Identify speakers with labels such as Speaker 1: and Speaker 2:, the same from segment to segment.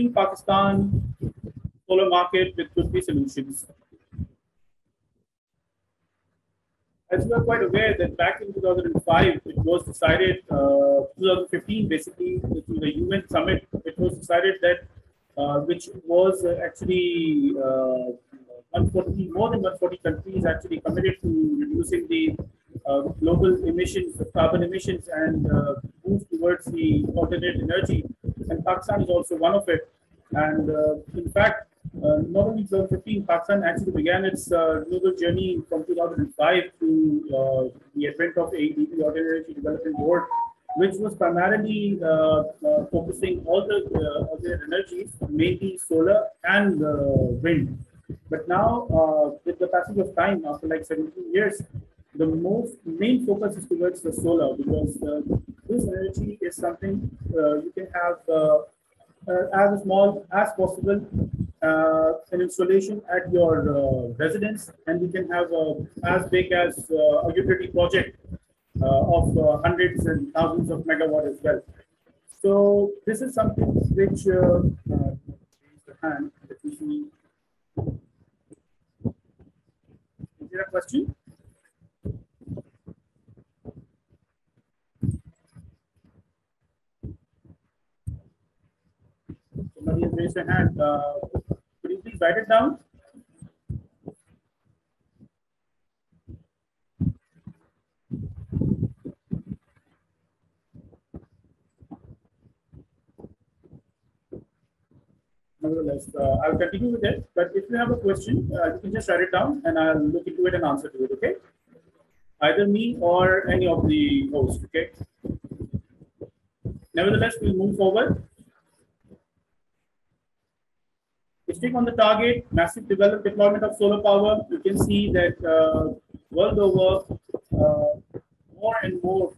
Speaker 1: in Pakistan solar market with Prithvi Solutions. As you are quite aware that back in 2005, it was decided, 2015 basically, through the UN summit, it was decided that, which was actually 140, more than 140 countries actually committed to reducing the global emissions, the carbon emissions, and move towards the alternate energy. And Pakistan is also one of it. And in fact, not only 2015, Pakistan actually began its global journey from 2005 to the advent of AEDB, Alternate Energy Development Board, which was primarily focusing all the alternate energies, mainly solar and wind. But now, with the passage of time, after like 17 years, the main focus is towards the solar, because this energy is something you can have as small as possible, an installation at your residence, and you can have as big as a utility project of hundreds and thousands of megawatt as well. So this is something which raise the hand. Let me see. Is there a question? Somebody has raised a hand. Could you please write it down? Nevertheless, I'll continue with it. But if you have a question, you can just write it down and I'll look into it and answer to it, okay? Either me or any of the hosts, okay? Nevertheless, we'll move forward. Sticking on the target, massive deployment of solar power, you can see that world over, more and more,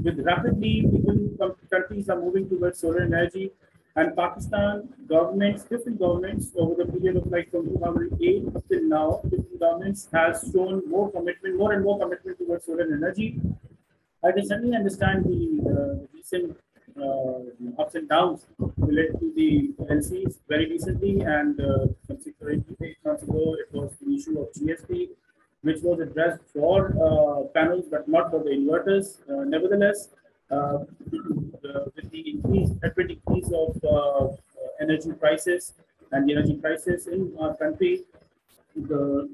Speaker 1: with rapidly, different countries are moving towards solar energy. And Pakistan governments, different governments over the period of like from 2008 till now, different governments has shown more commitment, more and more commitment towards solar energy. I can certainly understand the recent ups and downs related to the LCs very recently, and consequently 8 months ago it was the issue of GST, which was addressed for panels but not for the inverters. Nevertheless, with the increase, rapid increase of energy prices and the energy prices in our country, the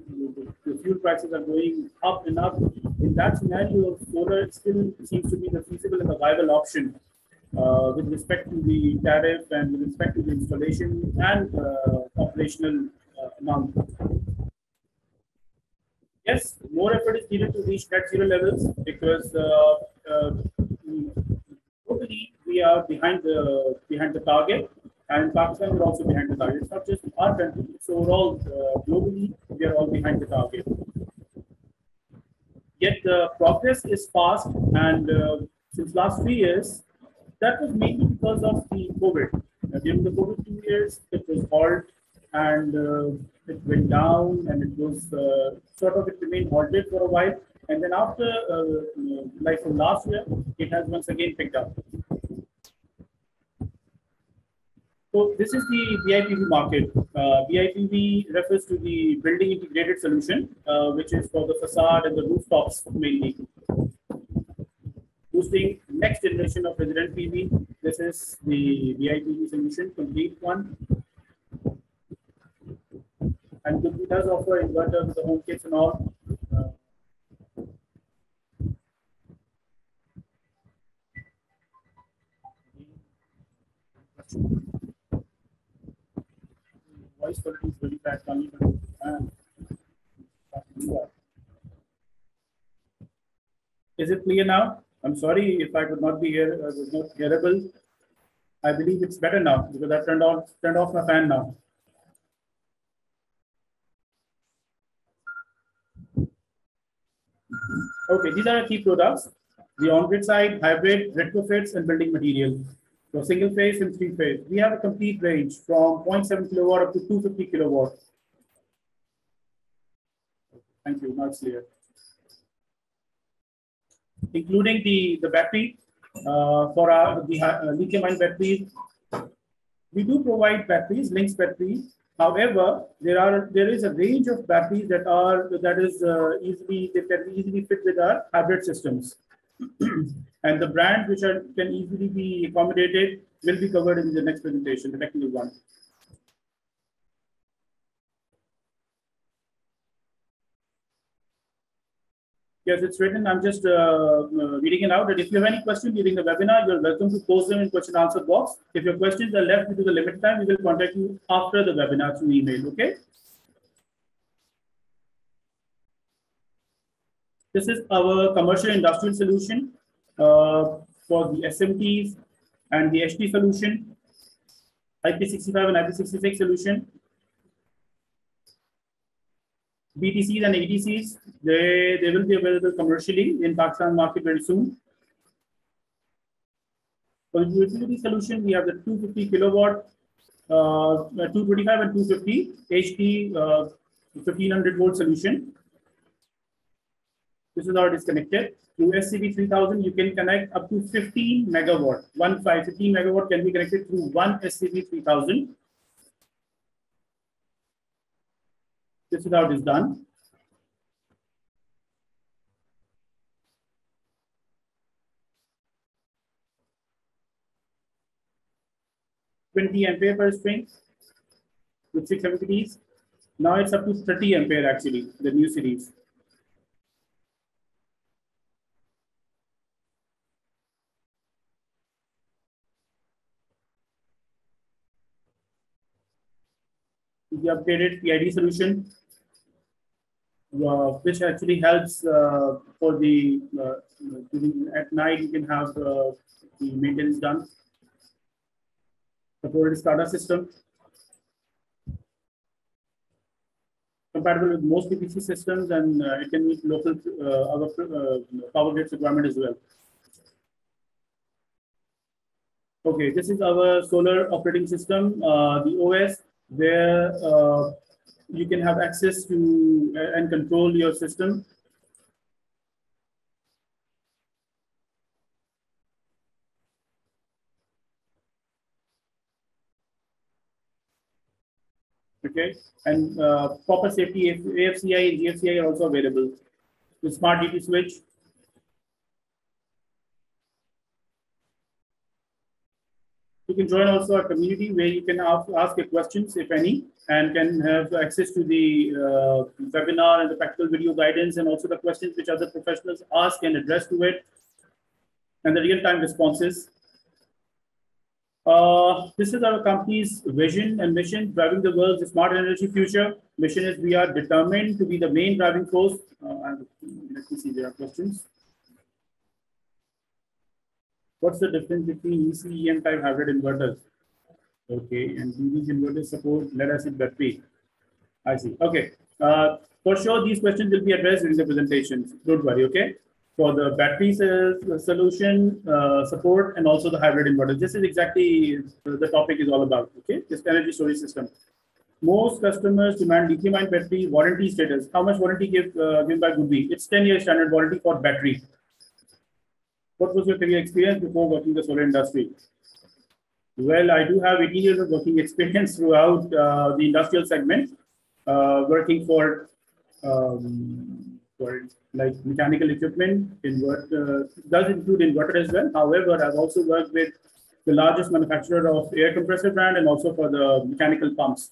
Speaker 1: fuel prices are going up and up. In that scenario, solar still seems to be the feasible and the viable option with respect to the tariff and with respect to the installation and operational amount. Yes, more effort is needed to reach net zero levels, because globally we are behind the target, and Pakistan is also behind the target. It's not just our country; it's overall globally we are all behind the target. Yet the progress is fast, and since last 3 years, that was mainly because of the COVID. During the COVID 2 years, it was halt, and it went down, and it was it remained halted for a while, and then after like from last year, it has once again picked up. So this is the BIPV market. BIPV refers to the building integrated solution, which is for the facade and the rooftops mainly. Boosting next generation of resident PV. This is the BIPV solution, complete one. And it does offer inverter with the home kits and all. Voice quality is very bad. Is it clear now? I'm sorry if I could not be here. I was not hearable. I believe it's better now because I've turned off my fan now. Okay, these are our key products: the on-grid side, hybrid, retrofits, and building material. So single phase and 3 phase. We have a complete range from 0.7 kilowatt up to 250 kilowatt. Thank you. Now it's clear. Including the battery for our lithium-ion batteries. We do provide batteries, Lynx batteries. However, there is a range of batteries that can easily fit with our hybrid systems. And the brands which can easily be accommodated will be covered in the next presentation, the technical one. Yes, it's written. I'm just reading it out. And if you have any questions during the webinar, you're welcome to post them in question answer box. If your questions are left due to the limit time, we will contact you after the webinar through email. Okay. This is our commercial industrial solution for the SMTs and the HT solution, IP65 and IP66 solution. BTCs and ATCs, they will be available commercially in Pakistan market very soon. For the utility solution, we have the 250 kilowatt, 225 and 250 HT 1500 volt solution. This is how it is connected. Through SCB 3000, you can connect up to 15 megawatt. 15 megawatt can be connected through one SCB 3000. This is how it is done. $20 per string with 6 MPPs. Now it's up to 30 ampere actually, the new series. The updated PID solution, which actually helps for the at night you can have the maintenance done. Supported SCADA system, compatible with most PPC systems, and it can meet local power grids requirement as well. Okay, this is our solar operating system, the OS, where you can have access to and control your system. Okay, and proper safety AFCI and GFCI are also available. The smart DT switch. You can join also our community where you can ask your questions, if any, and can have access to the webinar and the practical video guidance, and also the questions which other professionals ask and address to it, and the real-time responses. This is our company's vision and mission, driving the world's smart energy future. Mission is we are determined to be the main driving force. Let me see, there are questions. What's the difference between EC, EM type hybrid inverters? Okay, and do these inverters support lead acid battery? I see. Okay. For sure, these questions will be addressed during the presentation. Don't worry, okay? For the battery solution support and also the hybrid inverters. This is exactly the topic is all about, okay? This energy storage system. Most customers demand lithium-ion battery warranty status. How much warranty given by Goodby? It's 10-year standard warranty for battery. What was your career experience before working in the solar industry? Well, I do have 18 years of working experience throughout the industrial segment, working for like mechanical equipment. Does include inverter as well. However, I've also worked with the largest manufacturer of air compressor brand and also for the mechanical pumps.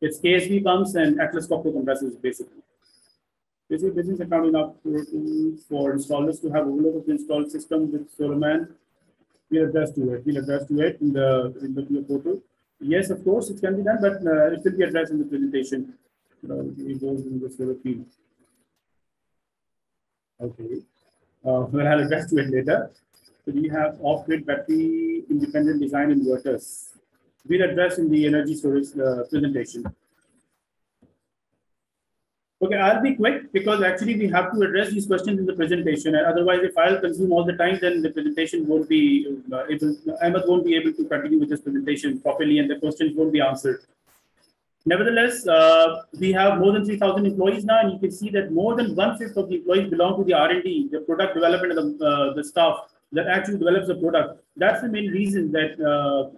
Speaker 1: It's KSB pumps and Atlas Copco compressors basically. This is business accounting for installers to have overlook of the installed system with SolarMan. We'll address to it. We'll address to it in the portal. Yes, of course, it can be done, but it will be addressed in the presentation. It goes in the solar field. Okay. Well, I'll address to it later. So we have off-grid battery independent design inverters. We'll address in the energy storage presentation. Okay, I'll be quick because actually we have to address these questions in the presentation. And otherwise, if I'll consume all the time, then the presentation won't be Ahmed won't be able to continue with this presentation properly, and the questions won't be answered. Nevertheless, we have more than 3,000 employees now, and you can see that more than 1/5 of the employees belong to the R&D, the product development, and the staff that actually develops the product. That's the main reason that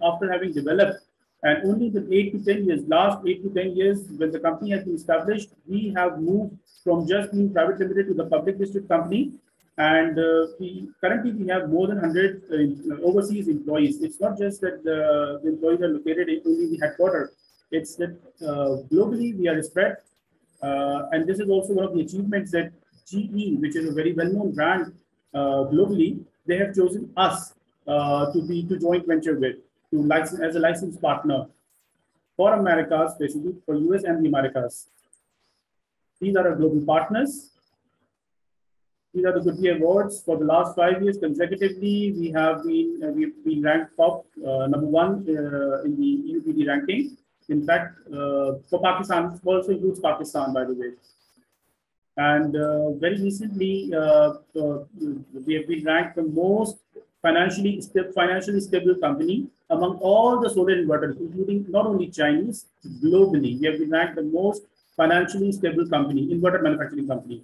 Speaker 1: after having developed, and only the 8 to 10 years, last 8 to 10 years, when the company has been established, we have moved from just being private limited to the public listed company. And currently we have more than 100 overseas employees. It's not just that the employees are located in only the headquarters. It's that globally we are spread. And this is also one of the achievements that GE, which is a very well-known brand globally, they have chosen us to joint venture with, to license as a license partner for Americas, basically for US and the Americas. These are our global partners. These are the Goodby Awards. For the last 5 years consecutively, we've been ranked top #1 in the EUPD ranking. In fact, for Pakistan, also includes Pakistan, by the way. And very recently, we have been ranked the most financially stable company among all the solar inverters, including not only Chinese, globally. We have been ranked the most financially stable company, inverter manufacturing company.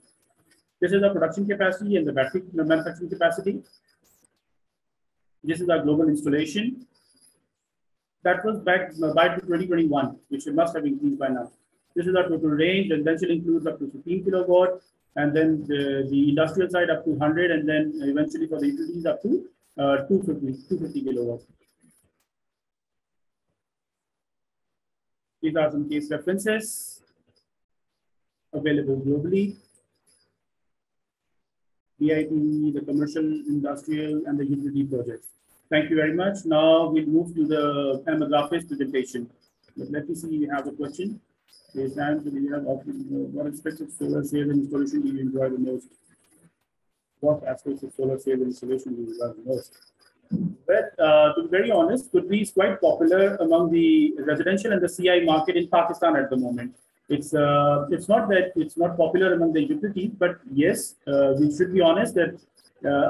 Speaker 1: This is our production capacity and the battery manufacturing capacity. This is our global installation. That was back by 2021, which must have increased by now. This is our total range. Residential includes up to 15 kilowatt, and then the industrial side up to 100, and then eventually for the utilities up to 250 kilowatt. These are some case references available globally. BIT, the commercial, industrial, and the utility projects. Thank you very much. Now we'll move to the Ahmed Rafe's presentation. But let me see, we have a question. Yes, and we have what aspects of solar sales and installation do you enjoy the most? What aspects of solar sales and installation do you enjoy the most? Well, to be very honest, Goodby is quite popular among the residential and the CI market in Pakistan at the moment. It's not that it's not popular among the utilities, but yes, we should be honest that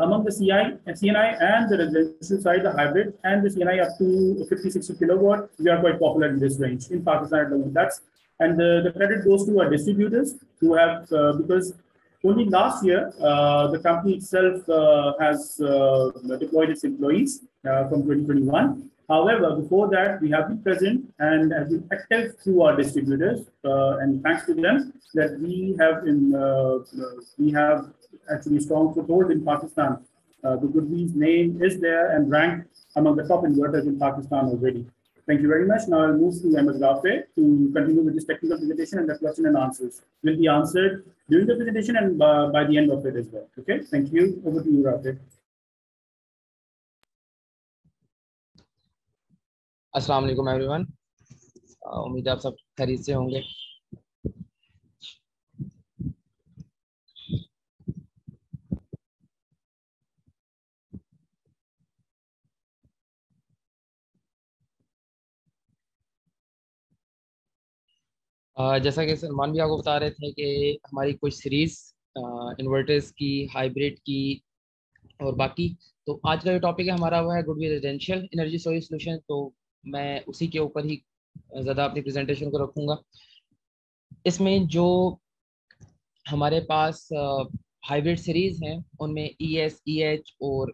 Speaker 1: among the CNI and the residential side, the hybrid and the CNI up to 50-60 kilowatt, we are quite popular in this range in Pakistan at the moment. And the credit goes to our distributors who have, because only last year, the company itself has deployed its employees from 2021. However, before that, we have been present and have been active through our distributors, and thanks to them, that we have actually strong foothold in Pakistan. The Goodby's name is there and ranked among the top inverters in Pakistan already. Thank you very much. Now I'll move to Ahmed Rafe to continue with this technical presentation, and the question and answers will be answered during the presentation and by the end of it as well. Okay, thank you. Over to you, Rafe.
Speaker 2: अस्सलाम वालेकुम everyone, उम्मीद है आप सब खैरियत से होंगे। जैसा कि सलमान भी आपको बता रहे थे कि हमारी कुछ सीरीज इन्वर्टर्स की, हाइब्रिड की और बाकी, तो आज का जो टॉपिक है हमारा वो है गुडबी रेजिडेंशियल एनर्जी स्टोरेज सोल्यूशन। तो मैं उसी के ऊपर ही ज़्यादा अपनी प्रेजेंटेशन को रखूँगा। इसमें जो हमारे पास हाइब्रिड सीरीज़ हैं उनमें ES, EH और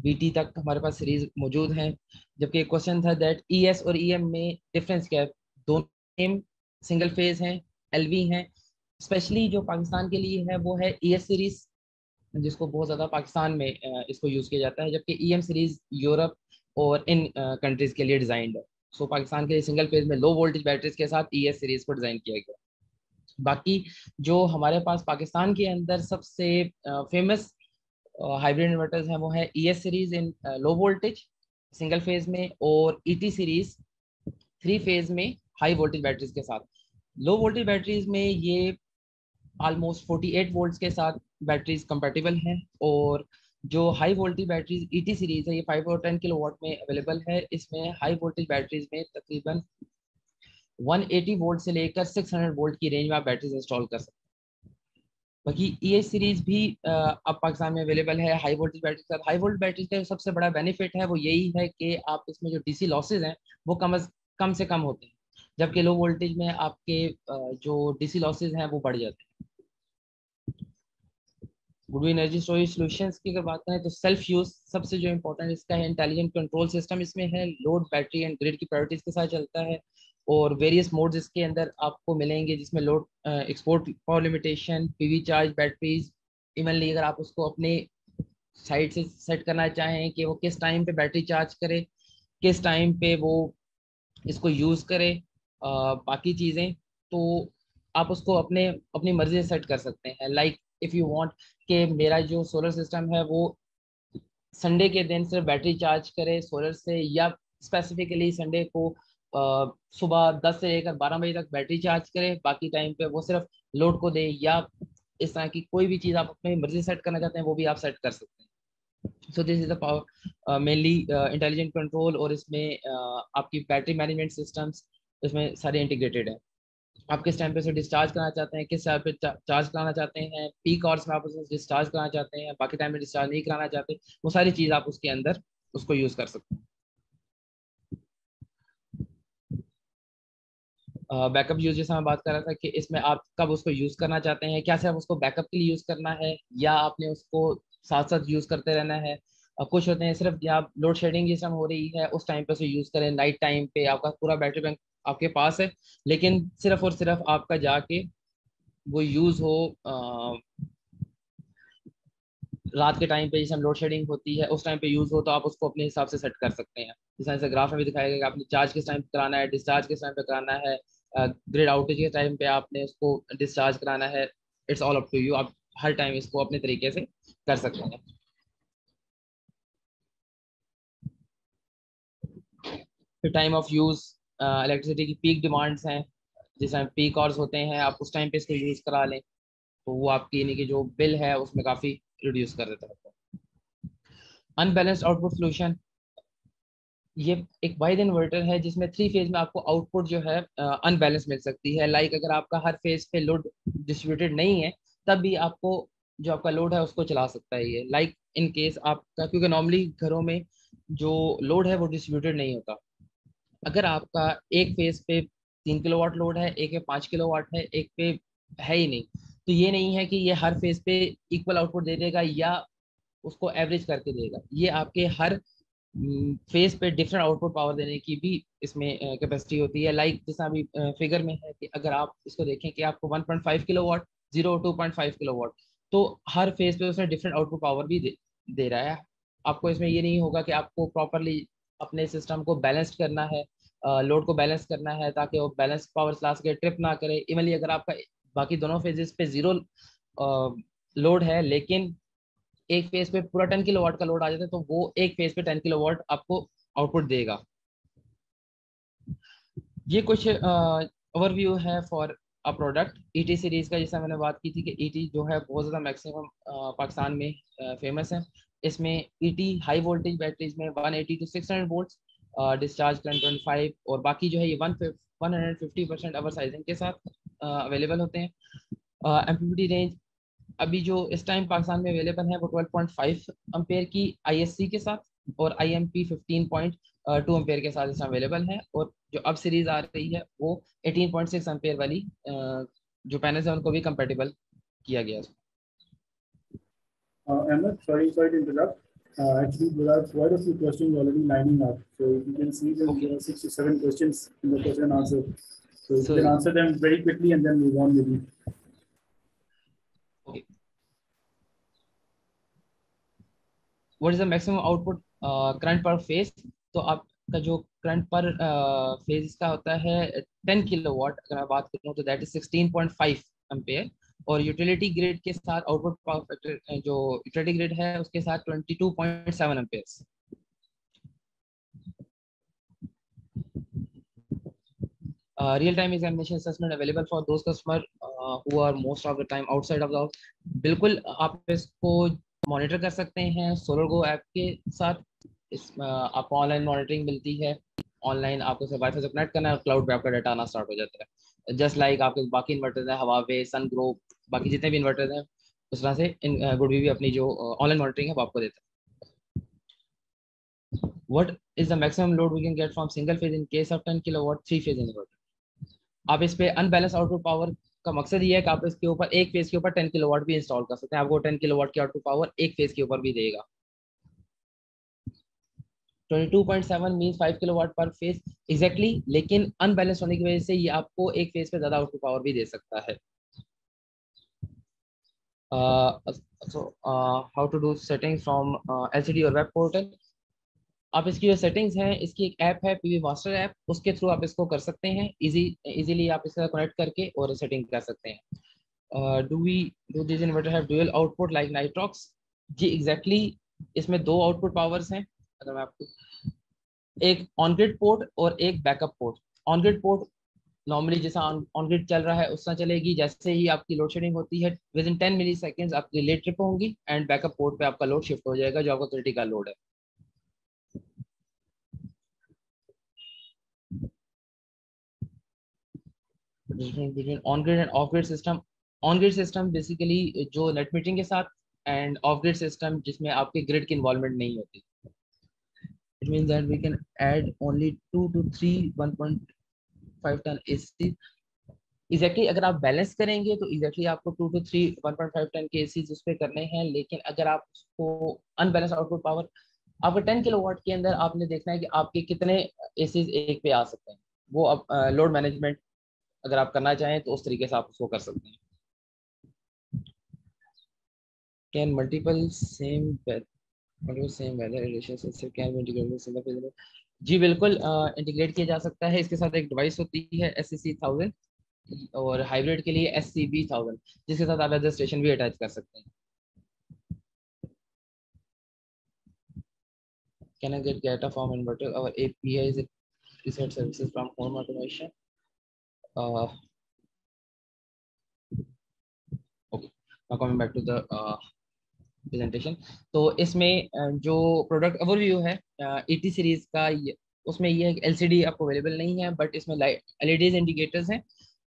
Speaker 2: BT तक हमारे पास सीरीज़ मौजूद हैं। जबकि क्वेश्चन था दैट ES और EM में डिफरेंस क्या है। दोनों सिंगल फेज हैं, LV हैं। स्पेशली जो पाकिस्तान के लिए है वो है ES सीरीज़, जिसको बहुत ज़्यादा पाकिस्तान में इसको यूज़ किया जाता है, जबकि EM सीरीज़ यूरोप और इन कंट्रीज़ के लिए डिज़ाइंड है। सो पाकिस्तान के लिए सिंगल फेज में लो वोल्टेज बैटरीज के साथ ES सीरीज़ को डिज़ाइन किया गया। बाकी जो हमारे पास पाकिस्तान के अंदर सबसे फेमस हाइब्रिड इन्वर्टर्स हैं वो है ES सीरीज़ इन लो वोल्टेज सिंगल फेज में, और ET सीरीज़ 3 फेज में हाई वोल्टेज बैटरीज के साथ। लो वोल्टेज बैटरीज में ये ऑलमोस्ट 48 वोल्ट्स के साथ बैटरीज कंपैटिबल हैं, और जो high voltage batteries ET series है ये 5 और 10 किलोवाट में अवेलेबल है। इसमें हाई वोल्टेज बैटरीज में तकरीबन 180 वोल्ट से लेकर 600 वोल्ट की रेंज में आप बैटरीज इंस्टॉल कर सकते हैं। बाकी EH सीरीज भी अब पाकिस्तान में अवेलेबल है हाई वोल्टेज बैटरी के साथ। हाई वोल्टेज बैटरी का सबसे बड़ा बेनिफिट है वो यही है कि आप इसमें जो DC लॉसेज हैं वो कम से कम होते हैं, जबकि लो वोल्टेज में आपके जो DC लॉसेज हैं वो बढ़ जाते हैं। गुड एनर्जी स्टोरेज सॉल्यूशंस की अगर बात करें तो सेल्फ यूज सबसे जो इम्पोर्टेंट इसका है, इंटेलिजेंट कंट्रोल सिस्टम इसमें है, लोड बैटरी एंड ग्रिड की प्रायोरिटीज के साथ चलता है, और वेरियस मोड्स इसके अंदर आपको मिलेंगे जिसमें load export power limitation, PV charge batteries, evenly अगर आप उसको अपने साइड से सेट करना चाहें कि वो किस टाइम पे बैटरी चार्ज करे, किस टाइम पे वो इसको यूज करे, बाकी चीजें, तो आप उसको अपने अपनी मर्जी से सेट कर सकते हैं। लाइक इफ यू वांट कि मेरा जो सोलर सिस्टम है वो संडे के दिन सिर्फ बैटरी चार्ज करे सोलर से, या स्पेसिफिकली संडे को सुबह 10 से लेकर 12 बजे तक बैटरी चार्ज करे, बाकी टाइम पे वो सिर्फ लोड को दे, या इस तरह की कोई भी चीज़ आप अपनी मर्जी सेट करना चाहते हैं वो भी आप सेट कर सकते हैं। So this is the power mainly intelligent control, और इसमें आपकी बैटरी मैनेजमेंट सिस्टम्स इसमें सारे इंटीग्रेटेड है। आप किस टाइम पे उसे डिस्चार्ज कराना चाहते हैं, किस टाइम पे चार्ज कराना चाहते हैं, पीक आवर्स में आप उसे डिस्चार्ज कराना चाहते हैं, बाकी टाइम में डिस्चार्ज नहीं कराना चाहते, वो सारी चीज आप उसके अंदर उसको यूज कर सकते हैं। बैकअप यूज जैसे मैं बात कर रहा था कि इसमें आप कब उसको यूज करना चाहते हैं, क्या सिर्फ उसको बैकअप के लिए यूज करना है या आपने उसको साथ साथ यूज करते रहना है। कुछ होते हैं सिर्फ या लोड शेडिंग जिस टाइम हो रही है उस टाइम पे उसे यूज करें, नाइट टाइम पे आपका पूरा बैटरी बैंक आपके पास है, लेकिन सिर्फ और सिर्फ आपका जाके वो यूज हो रात के टाइम पे, जिस टाइम लोड शेडिंग होती है उस टाइम पे यूज हो, तो आप उसको अपने हिसाब से सेट कर सकते हैं। जैसे ग्राफ में भी दिखाया गया कि आपने चार्ज किस टाइम पे कराना है, डिस्चार्ज किस टाइम पे कराना है, ग्रिड आउटेज के टाइम पे आपने उसको डिस्चार्ज कराना है। It's all up to you, आप हर टाइम इसको अपने तरीके से कर सकते हैं। फिर टाइम ऑफ यूज, इलेक्ट्रिसिटी की पीक डिमांड्स हैं, जिस टाइम पीक आवर्स होते हैं आप उस टाइम पे इसको यूज करा लें, तो वो आपकी यानी कि जो बिल है उसमें काफी रिड्यूस कर देता है। अनबैलेंस्ड आउटपुट सोल्यूशन, ये एक वाइड इन्वर्टर है जिसमें 3 फेज में आपको आउटपुट जो है अनबैलेंस मिल सकती है। लाइक अगर आपका हर फेज पे लोड डिस्ट्रीब्यूटेड नहीं है तब भी आपको जो आपका लोड है उसको चला सकता है ये। लाइक इन केस आपका, क्योंकि नॉर्मली घरों में जो लोड है वो डिस्ट्रीब्यूटेड नहीं होता, अगर आपका एक फेज पे 3 किलोवाट लोड है, एक पे 5 किलोवाट है, एक पे है ही नहीं, तो ये नहीं है कि ये हर फेज पे इक्वल आउटपुट दे देगा या उसको एवरेज करके देगा, ये आपके हर फेस पे डिफरेंट आउटपुट पावर देने की भी इसमें कैपेसिटी होती है। लाइक जैसा अभी फिगर में है कि अगर आप इसको देखें कि आपको 1.5 किलोवाट, 2.5 किलोवाट, तो हर फेस पे उसने डिफरेंट आउटपुट पावर भी दे रहा है। आपको इसमें ये नहीं होगा कि आपको प्रॉपरली अपने सिस्टम को बैलेंस करना है, लोड को बैलेंस करना है ताकि वो बैलेंस पावर ला सके, ट्रिप ना करे। इवनली अगर आपका बाकी दोनों फेजेस पे जीरो लोड है लेकिन एक फेज पे पूरा 10 किलोवाट का लोड आ जाता है, तो वो एक फेज पे 10 किलोवाट आपको आउटपुट देगा। ये कुछ ओवरव्यू है for a product ET series का। जैसा मैंने बात की थी कि ईटी जो है बहुत ज़्यादा मैक्सिमम पाकिस्तान में फेमस है। इसमें ईटी हाई वोल्टेज बैटरीज में 180 टू 600 वोल्ट्स, डिस्चार्ज करंट 25, और बाकी जो है ये 150% अवर साइजिंग के साथ अवेलेबल होते हैं। एमपीपीटी रेंज अभी जो इस टाइम पाकिस्तान में अवेलेबल है वो 12.5 अम्पेयर की आईएससी के साथ, और आईएमपी 15.2 अम्पेयर के साथ इस टाइम अवेलेबल है, और जो अब सीरीज आ रही है वो 18.6 अम्पेयर वाली जो पैनल्स है उनको भी कंपेटेबल किया गया है।
Speaker 1: Ahmed, sorry to interrupt. Actually, there are quite a few questions already lining up. So if you can see, there
Speaker 2: Okay.
Speaker 1: are 6 to 7 questions in the question and answer. So if you
Speaker 2: So
Speaker 1: can answer them very quickly and then move on maybe.
Speaker 2: okay, what is the maximum output current पर phase? तो आपका जो current पर phase का होता है 10 kilowatt, अगर मैं बात करूँ तो दैट इज 16.5 एम्पेयर, और यूटिलिटी ग्रिड के साथ आउटपुट पावर फैक्टर जो यूटिलिटी ग्रिड है उसके साथ 22.7 ampere. Real time examination assessment available for those customer who are most of the time outside of the house. बिल्कुल आप इसको मॉनिटर कर सकते हैं सोलर गो ऐप के साथ। आपको ऑनलाइन मॉनिटरिंग मिलती है, ऑनलाइन आपको सिर्फ वाईफाई से कनेक्ट करना है और क्लाउड पे आपका डाटा आना स्टार्ट हो जाता है। जस्ट लाइक आपके बाकी इन्वर्टर्स हैं, हवावे, सन ग्रो, बाकी जितने भी इन्वर्टर्स हैं उस तरह से गुडवी भी अपनी जो ऑनलाइन मॉनिटरिंग है वो आपको देता है। What is the maximum load we can get from single phase in case of 10 kilowatt 3 phase inverter? आप इस पे अनबैलेंस आउटपुट पावर का मकसद ये है कि आप इसके ऊपर एक फेज के ऊपर 10 किलोवाट भी इंस्टॉल कर सकते हैं, आपको 10 किलोवाट की आउटपुट पावर एक फेज के ऊपर भी देगा। 22.7 मीन 5 किलोवाट पर फेज एग्जैक्टली, लेकिन अनबैलेंस होने की वजह से ये आपको एक फेज पे ज्यादा आउटपुट पावर भी दे सकता है। So how to do setting from LCD और वेब पोर्टल। आप इसकी जो सेटिंग्स हैं, इसकी एक ऐप है पीवी मास्टर ऐप, उसके थ्रू आप इसको कर सकते हैं। इजीली आप इसका कनेक्ट करके और सेटिंग कर सकते हैं। Do we do this inverter have dual output like Nitrox? जी एग्जैक्टली, इसमें दो आउटपुट पावर्स हैं। अगर मैं आपको एक ऑन ग्रिड पोर्ट और एक backup port. On grid port normally जैसा ऑन ग्रिड चल रहा है उस तरह चलेगी, जैसे ही आपकी लोड शेडिंग होती है विद इन 10 मिली सेकेंड आपकी लेट ट्रिप होंगी एंड बैकअप पोर्ट पे आपका लोड शिफ्ट हो जाएगा जो आपका क्रिटिकल लोड है। On grid end of grid system. On grid system basically जो नेट मीटरिंग के साथ, एंड ऑफ ग्रिड सिस्टम जिसमें आपके ग्रिड की इन्वॉल्वमेंट नहीं होती। It means that we can add only 2 to 3 1.5 ton AC. Exactly अगर आप बैलेंस करेंगे तो एग्जैक्टली आपको 2 to 3 1.5 टन के एसी उस पर करने हैं, लेकिन अगर आप उसको अनबैलेंस आउटपुट पावर आपको 10 किलोवाट के अंदर आपने देखना है कि आपके कितने एसी एक पे आ सकते हैं, वो अब लोड मैनेजमेंट अगर आप करना चाहें तो उस तरीके से आप उसको कर सकते हैं। Can multiple same weather relationship can be integrated single phase में? जी बिल्कुल, इंटीग्रेट किया जा सकता है। इसके साथ एक डिवाइस होती है SCC 1000, और हाइब्रिड के लिए SCB 1000, जिसके साथ आप अदर स्टेशन भी अटैच कर सकते हैं। Can I get data from inverter और API is reset services from home automation? Okay, now coming back to the presentation. तो इसमें जो प्रोडक्ट ओवरव्यू है 80 सीरीज का, उसमें ये है कि LCD आपको अवेलेबल नहीं है, बट इसमें LEDs इंडिकेटर्स हैं,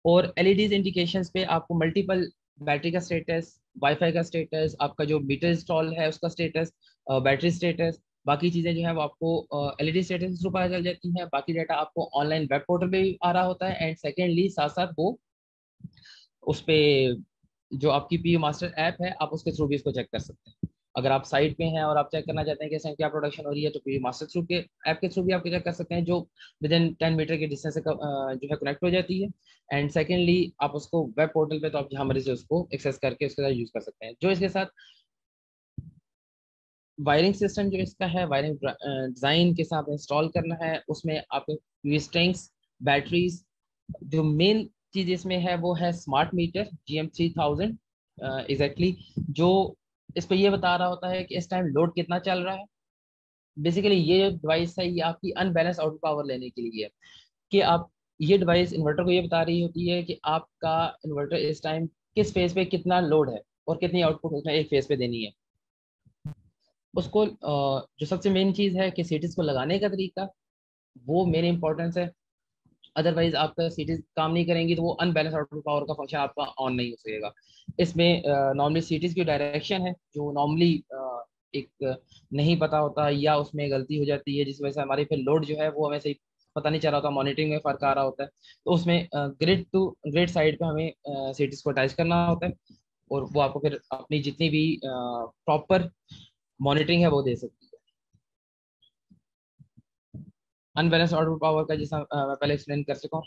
Speaker 2: और LEDs इंडिकेशंस पे आपको मल्टीपल बैटरी का स्टेटस, वाईफाई का स्टेटस, आपका जो मीटर इंस्टॉल है उसका स्टेटस, बैटरी स्टेटस, बाकी चीज़ें जो है वो आपको LED स्टेटस के थ्रू पता चल जाती हैं। बाकी डाटा आपको ऑनलाइन वेब पोर्टल पे भी आ रहा होता है, एंड सेकेंडली साथ साथ वो उस पे जो आपकी पी मास्टर ऐप है आप उसके थ्रू भी इसको चेक कर सकते हैं। अगर आप साइट पे हैं और आप चेक करना चाहते हैं कि इसमें क्या प्रोडक्शन हो रही है, तो पी मास्टर थ्रू के ऐप के थ्रू भी आप चेक कर सकते हैं, जो विद इन 10 मीटर के डिस्टेंस से जो है कनेक्ट हो जाती है। एंड सेकेंडली आप उसको वेब पोर्टल पे तो आप जहाँ मर्जी से उसको एक्सेस करके उसके साथ यूज कर सकते हैं। जो इसके साथ वायरिंग सिस्टम जो इसका है, वायरिंग डिजाइन के साथ इंस्टॉल करना है, उसमें आपके स्ट्रिंग्स, बैटरीज, जो मेन चीज इसमें है वो है स्मार्ट मीटर GM 3000 एग्जैक्टली, जो इस पे ये बता रहा होता है कि इस टाइम लोड कितना चल रहा है। बेसिकली ये जो डिवाइस है ये आपकी अनबैलेंस आउटपुट पावर लेने के लिए है, कि आप ये डिवाइस इन्वर्टर को ये बता रही होती है कि आपका इन्वर्टर इस टाइम किस फेज पे कितना लोड है और कितनी आउटपुट उसने एक फेज पे देनी है। उसको जो सबसे मेन चीज है कि सीटीज को लगाने का तरीका, वो मेन इंपॉर्टेंस है। अदरवाइज आपका सीटीज काम नहीं करेंगी तो वो अनबैलेंस आउटपुट पावर का फंक्शन आपका ऑन नहीं हो सकेगा। इसमें नॉर्मली सीटीज की डायरेक्शन है जो नॉर्मली एक नहीं पता होता, या उसमें गलती हो जाती है जिस वजह से हमारे फिर लोड जो है वो हमें सही पता नहीं चल रहा होता, मॉनिटरिंग में फर्क आ रहा होता है। तो उसमें ग्रिड टू ग्रिड साइड पे हमें सीटीज को अटैच करना होता है, और वो आपको फिर अपनी जितनी भी प्रॉपर मॉनिटरिंग है वो दे सकती है। अनबैलेंस आउटपुट पावर का जैसा मैं पहले एक्सप्लेन कर चुका हूँ।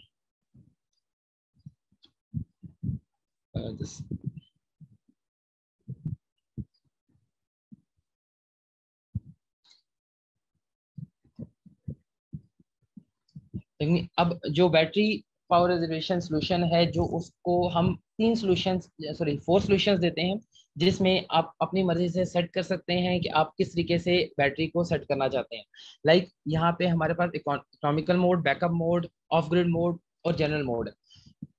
Speaker 2: लेकिन अब जो बैटरी पावर रिजर्वेशन सोल्यूशन है, जो उसको हम 4 सोल्यूशंस देते हैं, जिसमें आप अपनी मर्जी से सेट कर सकते हैं कि आप किस तरीके से बैटरी को सेट करना चाहते हैं। लाइक यहाँ पे हमारे पास economical mode, backup mode, off grid mode और जनरल मोड है।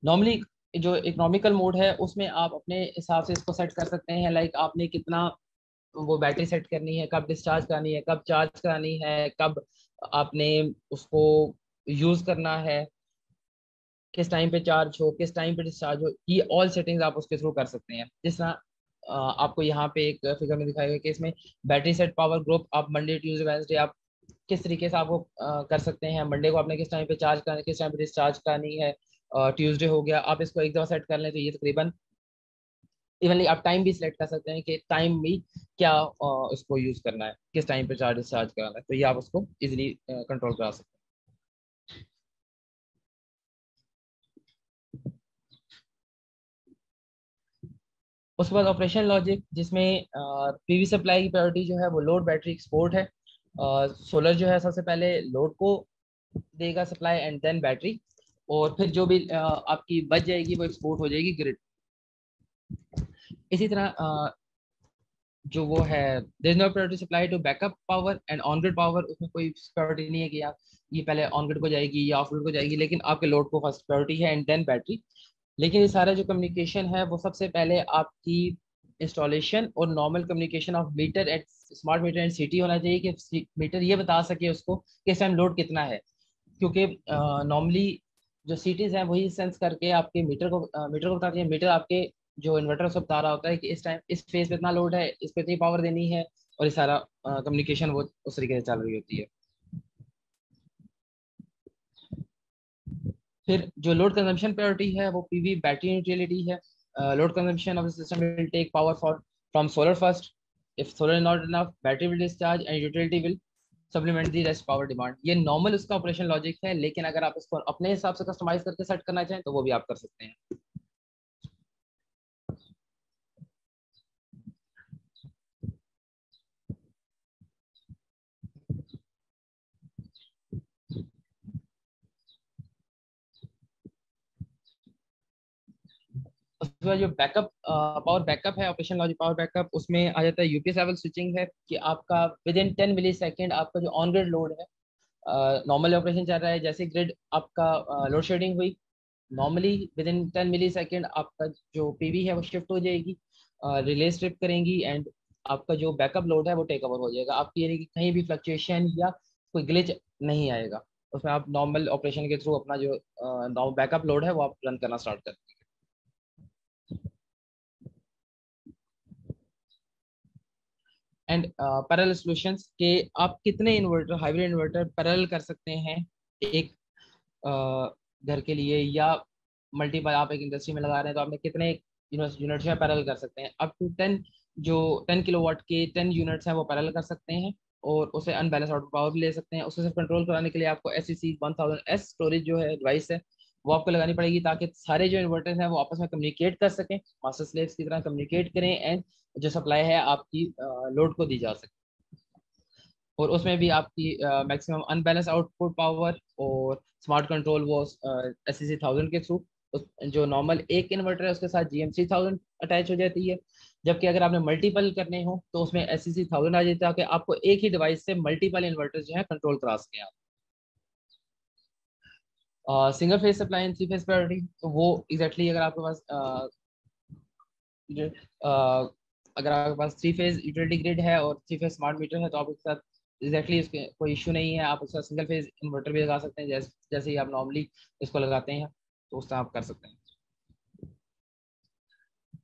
Speaker 2: नॉर्मली जो इकोनॉमिकल मोड है उसमें आप अपने हिसाब से इसको सेट कर सकते हैं, लाइक आपने कितना वो बैटरी सेट करनी है, कब डिस्चार्ज करनी है, कब चार्ज करानी है, कब आपने उसको यूज करना है, किस टाइम पे चार्ज हो, किस टाइम पे डिस्चार्ज हो, ये ऑल सेटिंग्स आप उसके थ्रू कर सकते हैं। जिस तरह आपको यहाँ पे एक फिगर में दिखाया गया कि इसमें बैटरी सेट पावर ग्रुप आप मंडे ट्यूसडे वेडनेसडे आप किस तरीके से आपको कर सकते हैं। मंडे को आपने किस टाइम पे चार्ज करना है, किस टाइम पे डिस्चार्ज करनी है, ट्यूसडे हो गया, आप इसको एक दफ़ा सेट कर लें तो ये तकरीबन इवनली आप टाइम भी सिलेक्ट कर सकते हैं कि टाइम में क्या उसको यूज़ करना है, किस टाइम पे चार्ज डिस्चार्ज कराना है, तो ये आप उसको इजीली कंट्रोल करा सकते हैं। उसके बाद ऑपरेशन लॉजिक, जिसमें पीवी सप्लाई की प्रायोरिटी जो है वो लोड बैटरी एक्सपोर्ट है। सोलर जो है सबसे पहले लोड को देगा सप्लाई एंड देन बैटरी, और फिर जो भी आपकी बच जाएगी वो एक्सपोर्ट हो जाएगी ग्रिड। इसी तरह जो वो है there is no priority supply to backup power and on grid power, उसमें कोई प्रायोरिटी नहीं है कि आप ये पहले ऑन ग्रिड को जाएगी या ऑफ ग्रिड को जाएगी, लेकिन आपके लोड को फर्स्ट प्रायोरिटी है एंड देन बैटरी। लेकिन ये सारा जो कम्युनिकेशन है वो सबसे पहले आपकी इंस्टॉलेशन और normal communication of meter at smart meter and city होना चाहिए कि मीटर ये बता सके उसको कि इस टाइम लोड कितना है, क्योंकि नॉर्मली जो सिटीज हैं वही सेंस करके आपके मीटर को बताती है। मीटर आपके जो इन्वर्टर उसको बता रहा होता है कि इस टाइम इस फेज पे इतना लोड है, इस पे इतनी पावर देनी है, और ये सारा कम्युनिकेशन वो उस तरीके से चल रही होती है। फिर जो लोड कंजम्पशन प्रायोरिटी है वो पीवी बैटरी न्यूट्रलिटी है। Load consumption of the system will take power for from solar first, if solar is not enough battery will discharge and utility will supplement the rest power demand. ये normal उसका operation logic है, लेकिन अगर आप इसको अपने हिसाब से कस्टमाइज करके सेट करना चाहें तो वो भी आप कर सकते हैं। उसके बाद जो बैकअप पावर बैकअप है, ऑपरेशन लॉजिक पावर बैकअप, उसमें आ जाता है यूपीएस लेवल स्विचिंग है कि आपका विद इन 10 मिली सेकेंड आपका जो ऑन ग्रिड लोड है, नॉर्मल ऑपरेशन चल रहा है, जैसे ग्रिड आपका लोड शेडिंग हुई, normally within 10 millisecond आपका जो पीवी है वो शिफ्ट हो जाएगी, रिले स्ट्रिप करेंगी एंड आपका जो बैकअप लोड है वो टेक ओवर हो जाएगा आपकी, यानी कि कहीं भी फ्लक्चुएशन या कोई ग्लिच नहीं आएगा। उसमें आप नॉर्मल ऑपरेशन के थ्रू अपना जो बैकअप लोड है वो आप रन करना स्टार्ट कर। एंड पैरेलल सॉल्यूशंस के आप कितने इन्वर्टर हाइब्रिड इन्वर्टर पैरेलल कर सकते हैं एक घर के लिए, या मल्टीपल आप एक इंडस्ट्री में लगा रहे हैं तो आपने कितने यूनिट्स में पैरेलल कर सकते हैं। अप टू 10 जो 10 किलोवाट के 10 यूनिट्स हैं वो पैरेलल कर सकते हैं, और उसे अनबैलेंस आउटपुट पावर भी ले सकते हैं। उसे सिर्फ कंट्रोल कराने के लिए आपको SEC 1000S स्टोरेज जो है डिवाइस है वो आपको लगानी पड़ेगी, ताकि सारे जो इन्वर्टर्स हैं वो आपस में कम्युनिकेट कर सकें, मास्टर स्लेव्स की तरह कम्युनिकेट करें, एंड जो सप्लाई है आपकी लोड को दी जा सके। और उसमें भी आपकी मैक्सिमम अनबैलेंस आउटपुट पावर और स्मार्ट कंट्रोल वो SEC 1000 के थ्रू, जो नॉर्मल एक इन्वर्टर है उसके साथ GMC 1000 अटैच हो जाती है। जबकि अगर आपने मल्टीपल करने हो तो उसमें SEC 1000 आ जाता है, ताकि आपको एक ही डिवाइस से मल्टीपल इन्वर्टर जो है कंट्रोल करा सकें आप। Single phase supply and three phase priority, तो वो एग्जैक्टली अगर आपके पास अगर आपके पास थ्री फेज यूटिलिटी ग्रिड है और थ्री फेज स्मार्ट मीटर है तो आप उसके साथ एग्जैक्टली उसके कोई इशू नहीं है, आप उसका सिंगल फेज इन्वर्टर भी लगा सकते हैं, जैसे ही आप नॉर्मली इसको लगाते हैं तो उस तरह आप कर सकते हैं।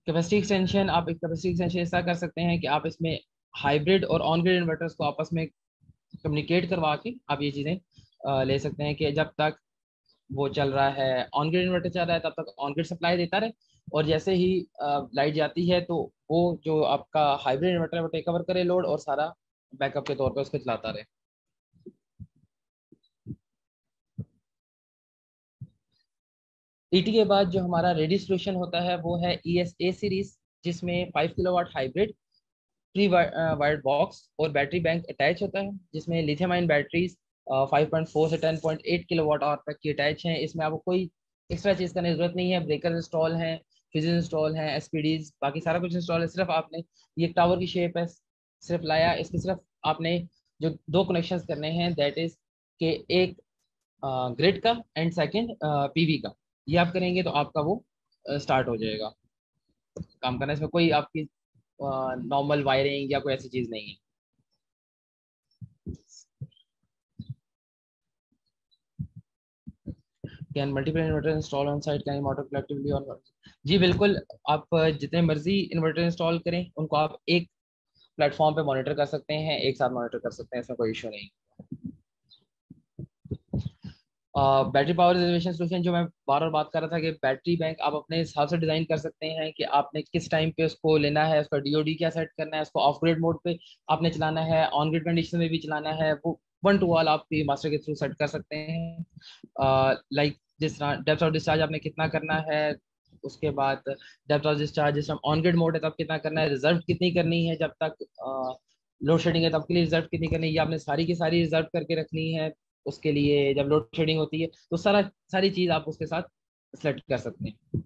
Speaker 2: कैपेसिटी एक्सटेंशन, आप एक कैपेसिटी एक्सटेंशन ऐसा कर सकते हैं कि आप इसमें हाइब्रिड और ऑन ग्रिड इन्वर्टर्स को आपस में कम्युनिकेट करवा के आप ये चीज़ें ले सकते हैं कि जब तक वो चल रहा है ऑन ग्रिड इन्वर्टर चल रहा है तब तक ऑन ग्रिड सप्लाई देता रहे, और जैसे ही लाइट जाती है तो वो जो आपका हाइब्रिड इन्वर्टर है वो टेक ओवर करे लोड और सारा बैकअप के तौर पर उसको चलाता रहे। ET के बाद जो हमारा रेडी सोल्यूशन होता है वो है ESA सीरीज, जिसमें 5 kilowatt hybrid pre wired box और बैटरी बैंक अटैच होता है, जिसमें लिथियम आयन बैटरीज 5.4 से 10.8 किलोवाट आवर तक की अटैच हैं। इसमें आपको कोई एक्स्ट्रा चीज़ करने की जरूरत नहीं है, ब्रेकर इंस्टॉल हैं, फ्यूजेस इंस्टॉल हैं, SPDs बाकी सारा कुछ इंस्टॉल है। सिर्फ आपने ये टावर की शेप है सिर्फ लाया, इसके सिर्फ आपने जो दो कनेक्शंस करने हैं, दैट इज के एक ग्रिड का एंड सेकंड PV का, ये आप करेंगे तो आपका वो स्टार्ट हो जाएगा काम करना। इसमें कोई आपकी नॉर्मल वायरिंग या कोई ऐसी चीज नहीं है। Can multiple inverter install on site, can motor collectively on. जी बिल्कुल, आप जितने मर्जी इन्वर्टर इंस्टॉल करें उनको आप एक प्लेटफॉर्म पे मॉनिटर कर सकते हैं, एक साथ मॉनिटर कर सकते हैं, इसमें कोई इशू नहीं। बैटरी पावर रिजर्वेशन सोल्यूशन जो मैं बार बार बात कर रहा था कि बैटरी बैंक आप अपने हिसाब से डिजाइन कर सकते हैं कि आपने किस टाइम पे उसको लेना है, उसका डीओडी क्या सेट करना है, उसको ऑफ ग्रिड मोड पे आपने चलाना है, ऑन ग्रिड कंडीशन में भी चलाना है, वो वन टू ऑल आप मास्टर के थ्रू सेट कर सकते हैं। लाइक जिस तरह डेप्थ ऑफ डिस्चार्ज आपने कितना करना है, उसके बाद डेप्थ ऑफ डिस्चार्ज जिस टाइम ऑन ग्रिड मोड है तब कितना करना है, रिजर्व कितनी करनी है, जब तक लोड शेडिंग है तब के लिए रिजर्व कितनी करनी है, ये आपने सारी की सारी रिजर्व करके रखनी है। उसके लिए जब लोड शेडिंग होती है तो सारी चीज आप उसके साथ सेलेक्ट कर सकते हैं।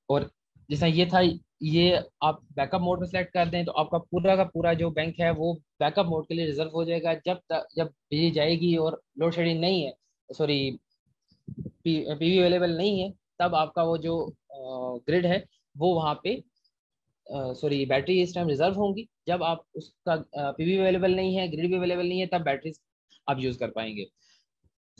Speaker 2: और जैसा ये था, ये आप बैकअप मोड में सेलेक्ट कर दें तो आपका पूरा का पूरा जो बैंक है वो बैकअप मोड के लिए रिजर्व हो जाएगा। जब बिजली जाएगी और लोड शेडिंग नहीं है, सॉरी पीवी अवेलेबल नहीं है, तब आपका वो जो ग्रिड है वो वहाँ पे, सॉरी बैटरी इस टाइम रिजर्व होंगी। जब आप उसका पीवी अवेलेबल नहीं है, ग्रिड भी अवेलेबल नहीं है, तब बैटरी आप यूज कर पाएंगे।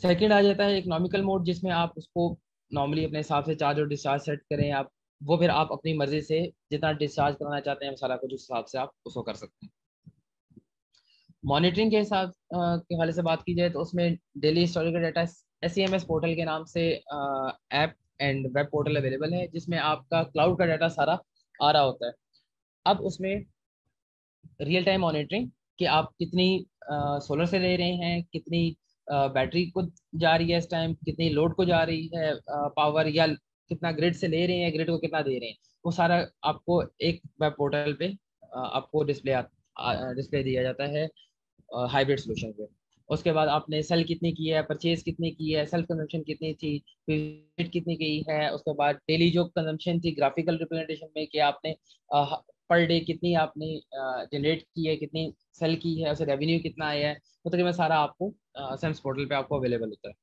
Speaker 2: सेकंड आ जाता है इकोनॉमिकल मोड, जिसमें आप उसको नॉर्मली अपने हिसाब से चार्ज और डिस्चार्ज सेट करें आप। वो फिर आप अपनी मर्जी से जितना डिस्चार्ज कराना चाहते हैं सारा कुछ उस हिसाब से आप उसको कर सकते हैं। मॉनिटरिंग के हिसाब के हवाले से बात की जाए तो उसमें daily historical data SEMS portal के नाम से app and web portal available है, जिसमें आपका क्लाउड का डाटा सारा आ रहा होता है। अब उसमें रियल टाइम मॉनिटरिंग कि आप कितनी सोलर से ले रहे हैं, कितनी बैटरी को जा रही है इस टाइम, कितनी लोड को जा रही है पावर, या कितना ग्रिड से ले रहे हैं, ग्रिड को कितना दे रहे हैं, वो सारा आपको एक वेब पोर्टल पे आपको डिस्प्ले दिया जाता है हाइब्रिड सोल्यूशन पे। उसके बाद आपने सेल कितनी की है, परचेज कितनी की है, सेल्फ कंजम्पशन कितनी थी, विजिट कितनी की है, उसके बाद डेली जो कंजम्पशन थी ग्राफिकल रिप्रेजेंटेशन में कि आपने पर डे कितनी आपने जनरेट की है, कितनी सेल की है, उसे रेवेन्यू कितना आया है, तो तकरीबन सारा आपको सेम्स पोर्टल पे आपको अवेलेबल होता है।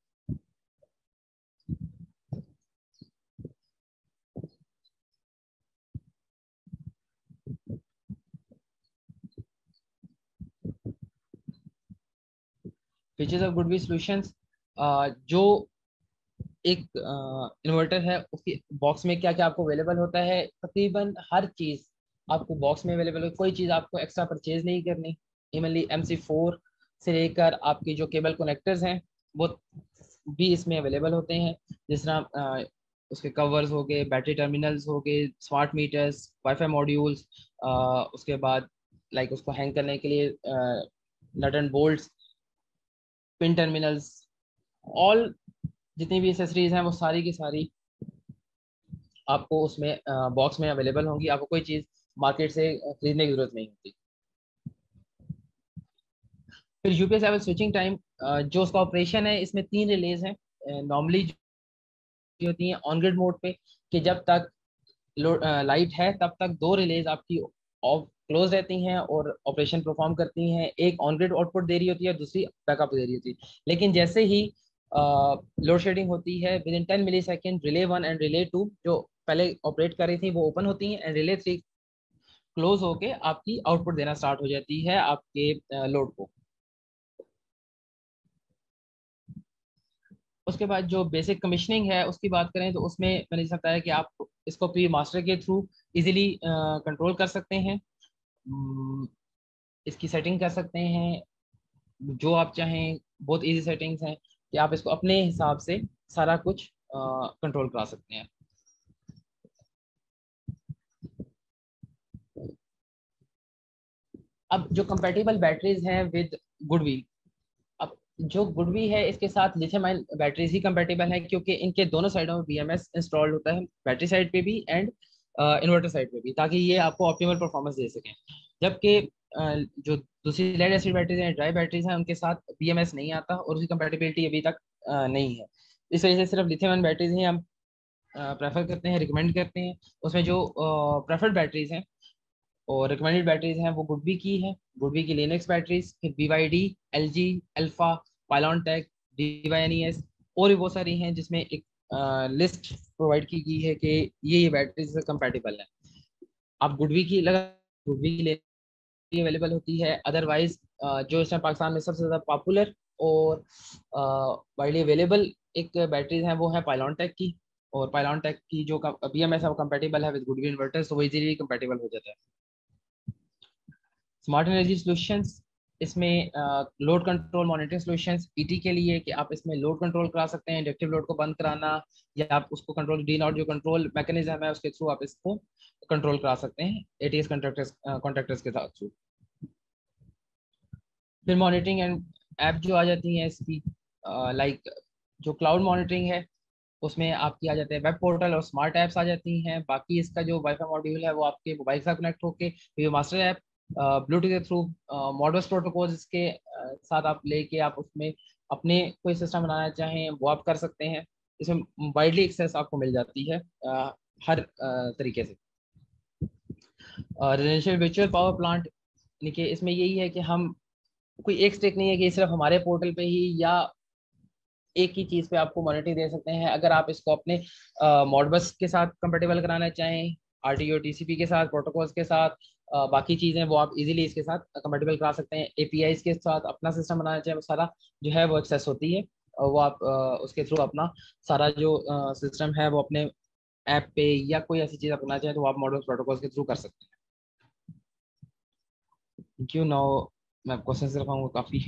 Speaker 2: फीचर्स ऑफ गुडवी सॉल्यूशंस, जो एक इन्वर्टर है उसकी बॉक्स में क्या क्या आपको अवेलेबल होता है, तकरीबन हर चीज आपको बॉक्स में अवेलेबल है, कोई चीज आपको एक्स्ट्रा परचेज नहीं करनी। इमनली MC4 से लेकर आपकी जो केबल कनेक्टर्स हैं वो भी इसमें अवेलेबल होते हैं। जिस तरह उसके कवर्स हो गए, बैटरी टर्मिनल्स हो गए, स्मार्ट मीटर्स, वाईफाई मॉड्यूल्स, उसके बाद लाइक उसको हैंग करने के लिए nut and bolts, pin terminals, all जितनी भी एसेसरीज हैं वो सारी की सारी आपको उसमें बॉक्स में अवेलेबल होंगी। आपको कोई चीज़ मार्केट से खरीदने की जरूरत नहीं होती। फिर UPS लेवल स्विचिंग टाइम, जो उसका ऑपरेशन है, इसमें 3 रिलेज हैं नॉर्मली जो होती हैं ऑन ग्रिड मोड पे, कि जब तक लाइट है तब तक 2 रिलेज आपकी ऑफ क्लोज रहती हैं और ऑपरेशन परफॉर्म करती हैं। एक ऑन ग्रिड आउटपुट दे रही होती है, दूसरी बैकअप दे रही होती है। लेकिन जैसे ही लोड शेडिंग होती है, within 10 millisecond relay 1 and relay 2 जो पहले ऑपरेट कर रही थी वो ओपन होती हैं, एंड रिले 3 क्लोज होके आपकी आउटपुट देना स्टार्ट हो जाती है आपके लोड को। उसके बाद जो बेसिक कमीशनिंग है उसकी बात करें तो उसमें मैंने जैसा बताया कि आप इसको प्री मास्टर के थ्रू इजीली कंट्रोल कर सकते हैं। इसकी सेटिंग कर सकते हैं जो आप चाहें, बहुत इजी सेटिंग्स हैं कि आप इसको अपने हिसाब से सारा कुछ कंट्रोल करा सकते हैं। अब जो कंपेटेबल बैटरीज हैं विद गुडवी, अब जो गुडवी है इसके साथ लिथियम आयन बैटरीज ही कंपेटेबल है, क्योंकि इनके दोनों साइडों में BMS इंस्टॉल्ड होता है, बैटरी साइड पे भी एंड इन्वर्टर साइड पे भी, ताकि ये आपको ऑप्टिमल परफॉर्मेंस दे सकें। जबकि जो दूसरी लेड एसिड बैटरीज हैं, ड्राई बैटरीज हैं, उनके साथ BMS नहीं आता और उसकी कंपेटेबिलिटी अभी तक नहीं है। इस वजह से सिर्फ लिथियम आयन बैटरीज ही हम प्रेफर करते हैं, रिकमेंड करते हैं। उसमें जो प्रेफर्ड बैटरीज हैं और रिकमेंडेड बैटरीज हैं वो गुडवी की है, गुडवी की लिनक्स बैटरीज, फिर BYD, LG, Alpha, Pylontech, DYNES, और भी बहुत सारी हैं जिसमें एक लिस्ट प्रोवाइड की गई है कि ये बैटरीज से कंपेटेबल है। आप गुडवी की लगा गुडवी की अवेलेबल होती है। अदरवाइज जो इस टाइम पाकिस्तान में सबसे ज़्यादा पॉपुलर और वाइडली अवेलेबल एक बैटरीज हैं वो है पाइलॉन टेक की। और पाइलॉन टेक की जो BMS है वो कंपेटेबल है विद गुडवी इन्वर्टर्स, तो वो इजीली कंपेटेबल हो जाता है। स्मार्ट एनर्जी सॉल्यूशंस, इसमें load control monitoring solutions ET के लिए कि आप इसमें लोड कंट्रोल करा सकते हैं, इंडक्टिव लोड को बंद कराना, या आप उसको कंट्रोल डी नॉट जो कंट्रोल मैकेनिज्म है उसके थ्रू आप इसको कंट्रोल करा सकते हैं एटीएस कॉन्ट्रैक्टर्स के थ्रू। फिर मॉनिटरिंग एंड ऐप जो आ जाती हैं इसकी, लाइक जो क्लाउड मॉनिटरिंग है उसमें आपकी आ जाते हैं वेब पोर्टल और स्मार्ट ऐप्स आ जाती हैं। बाकी इसका जो वाईफाई मॉड्यूल है वो आपके मोबाइल के साथ कनेक्ट होके वीवो मास्टर ऐप ब्लूटूथ के थ्रू मॉडबस प्रोटोकॉल के साथ आप लेके आप उसमें अपने कोई सिस्टम बनाना चाहें वो आप कर सकते हैं। इसमें वाइडली एक्सेस आपको मिल जाती है हर तरीके से। रेजिडेंशियल वर्चुअल पावर प्लांट, देखिए इसमें यही है कि हम कोई एक स्टेक नहीं है कि सिर्फ हमारे पोर्टल पे ही या एक ही चीज पे आपको मॉनिटरिंग दे सकते हैं। अगर आप इसको अपने मॉडबस के साथ कंपेटेबल कराना चाहें, आरटीओ टीसीपी के साथ, प्रोटोकॉल्स के साथ, बाकी चीजें वो आप इजीली इसके साथ कंपेटेबल करा सकते हैं। एपीआई के साथ अपना सिस्टम बनाना चाहें वो सारा जो है वो एक्सेस होती है, और वो आप उसके थ्रू अपना सारा जो सिस्टम है वो अपने ऐप पे या कोई ऐसी चीज अपना चाहें तो वो आप मॉडबस प्रोटोकॉल्स के थ्रू कर सकते हैं। क्यों ना मैं क्वेश्चन से रखाऊंगा काफी।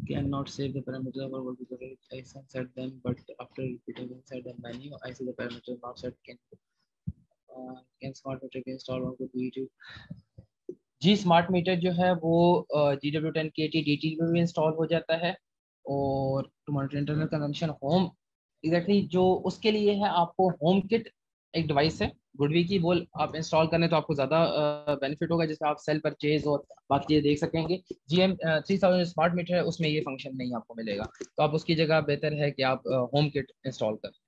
Speaker 2: Cannot save the parameter or what is the way I set them, but after repeating inside the menu, I see the parameter now set can smart meter be installed on the YouTube। जी smart meter जो है वो GW10 KT DT में भी install हो जाता है। और to monitor internal consumption home, exactly जो उसके लिए है आपको होम किट एक डिवाइस है गुडवी की, वो आप इंस्टॉल करने तो आपको ज़्यादा बेनिफिट होगा, जिसमें आप सेल परचेज और बाकी चीज़ें देख सकेंगे। GM3000 स्मार्ट मीटर है उसमें ये फंक्शन नहीं आपको मिलेगा, तो आप उसकी जगह बेहतर है कि आप होम किट इंस्टॉल करें।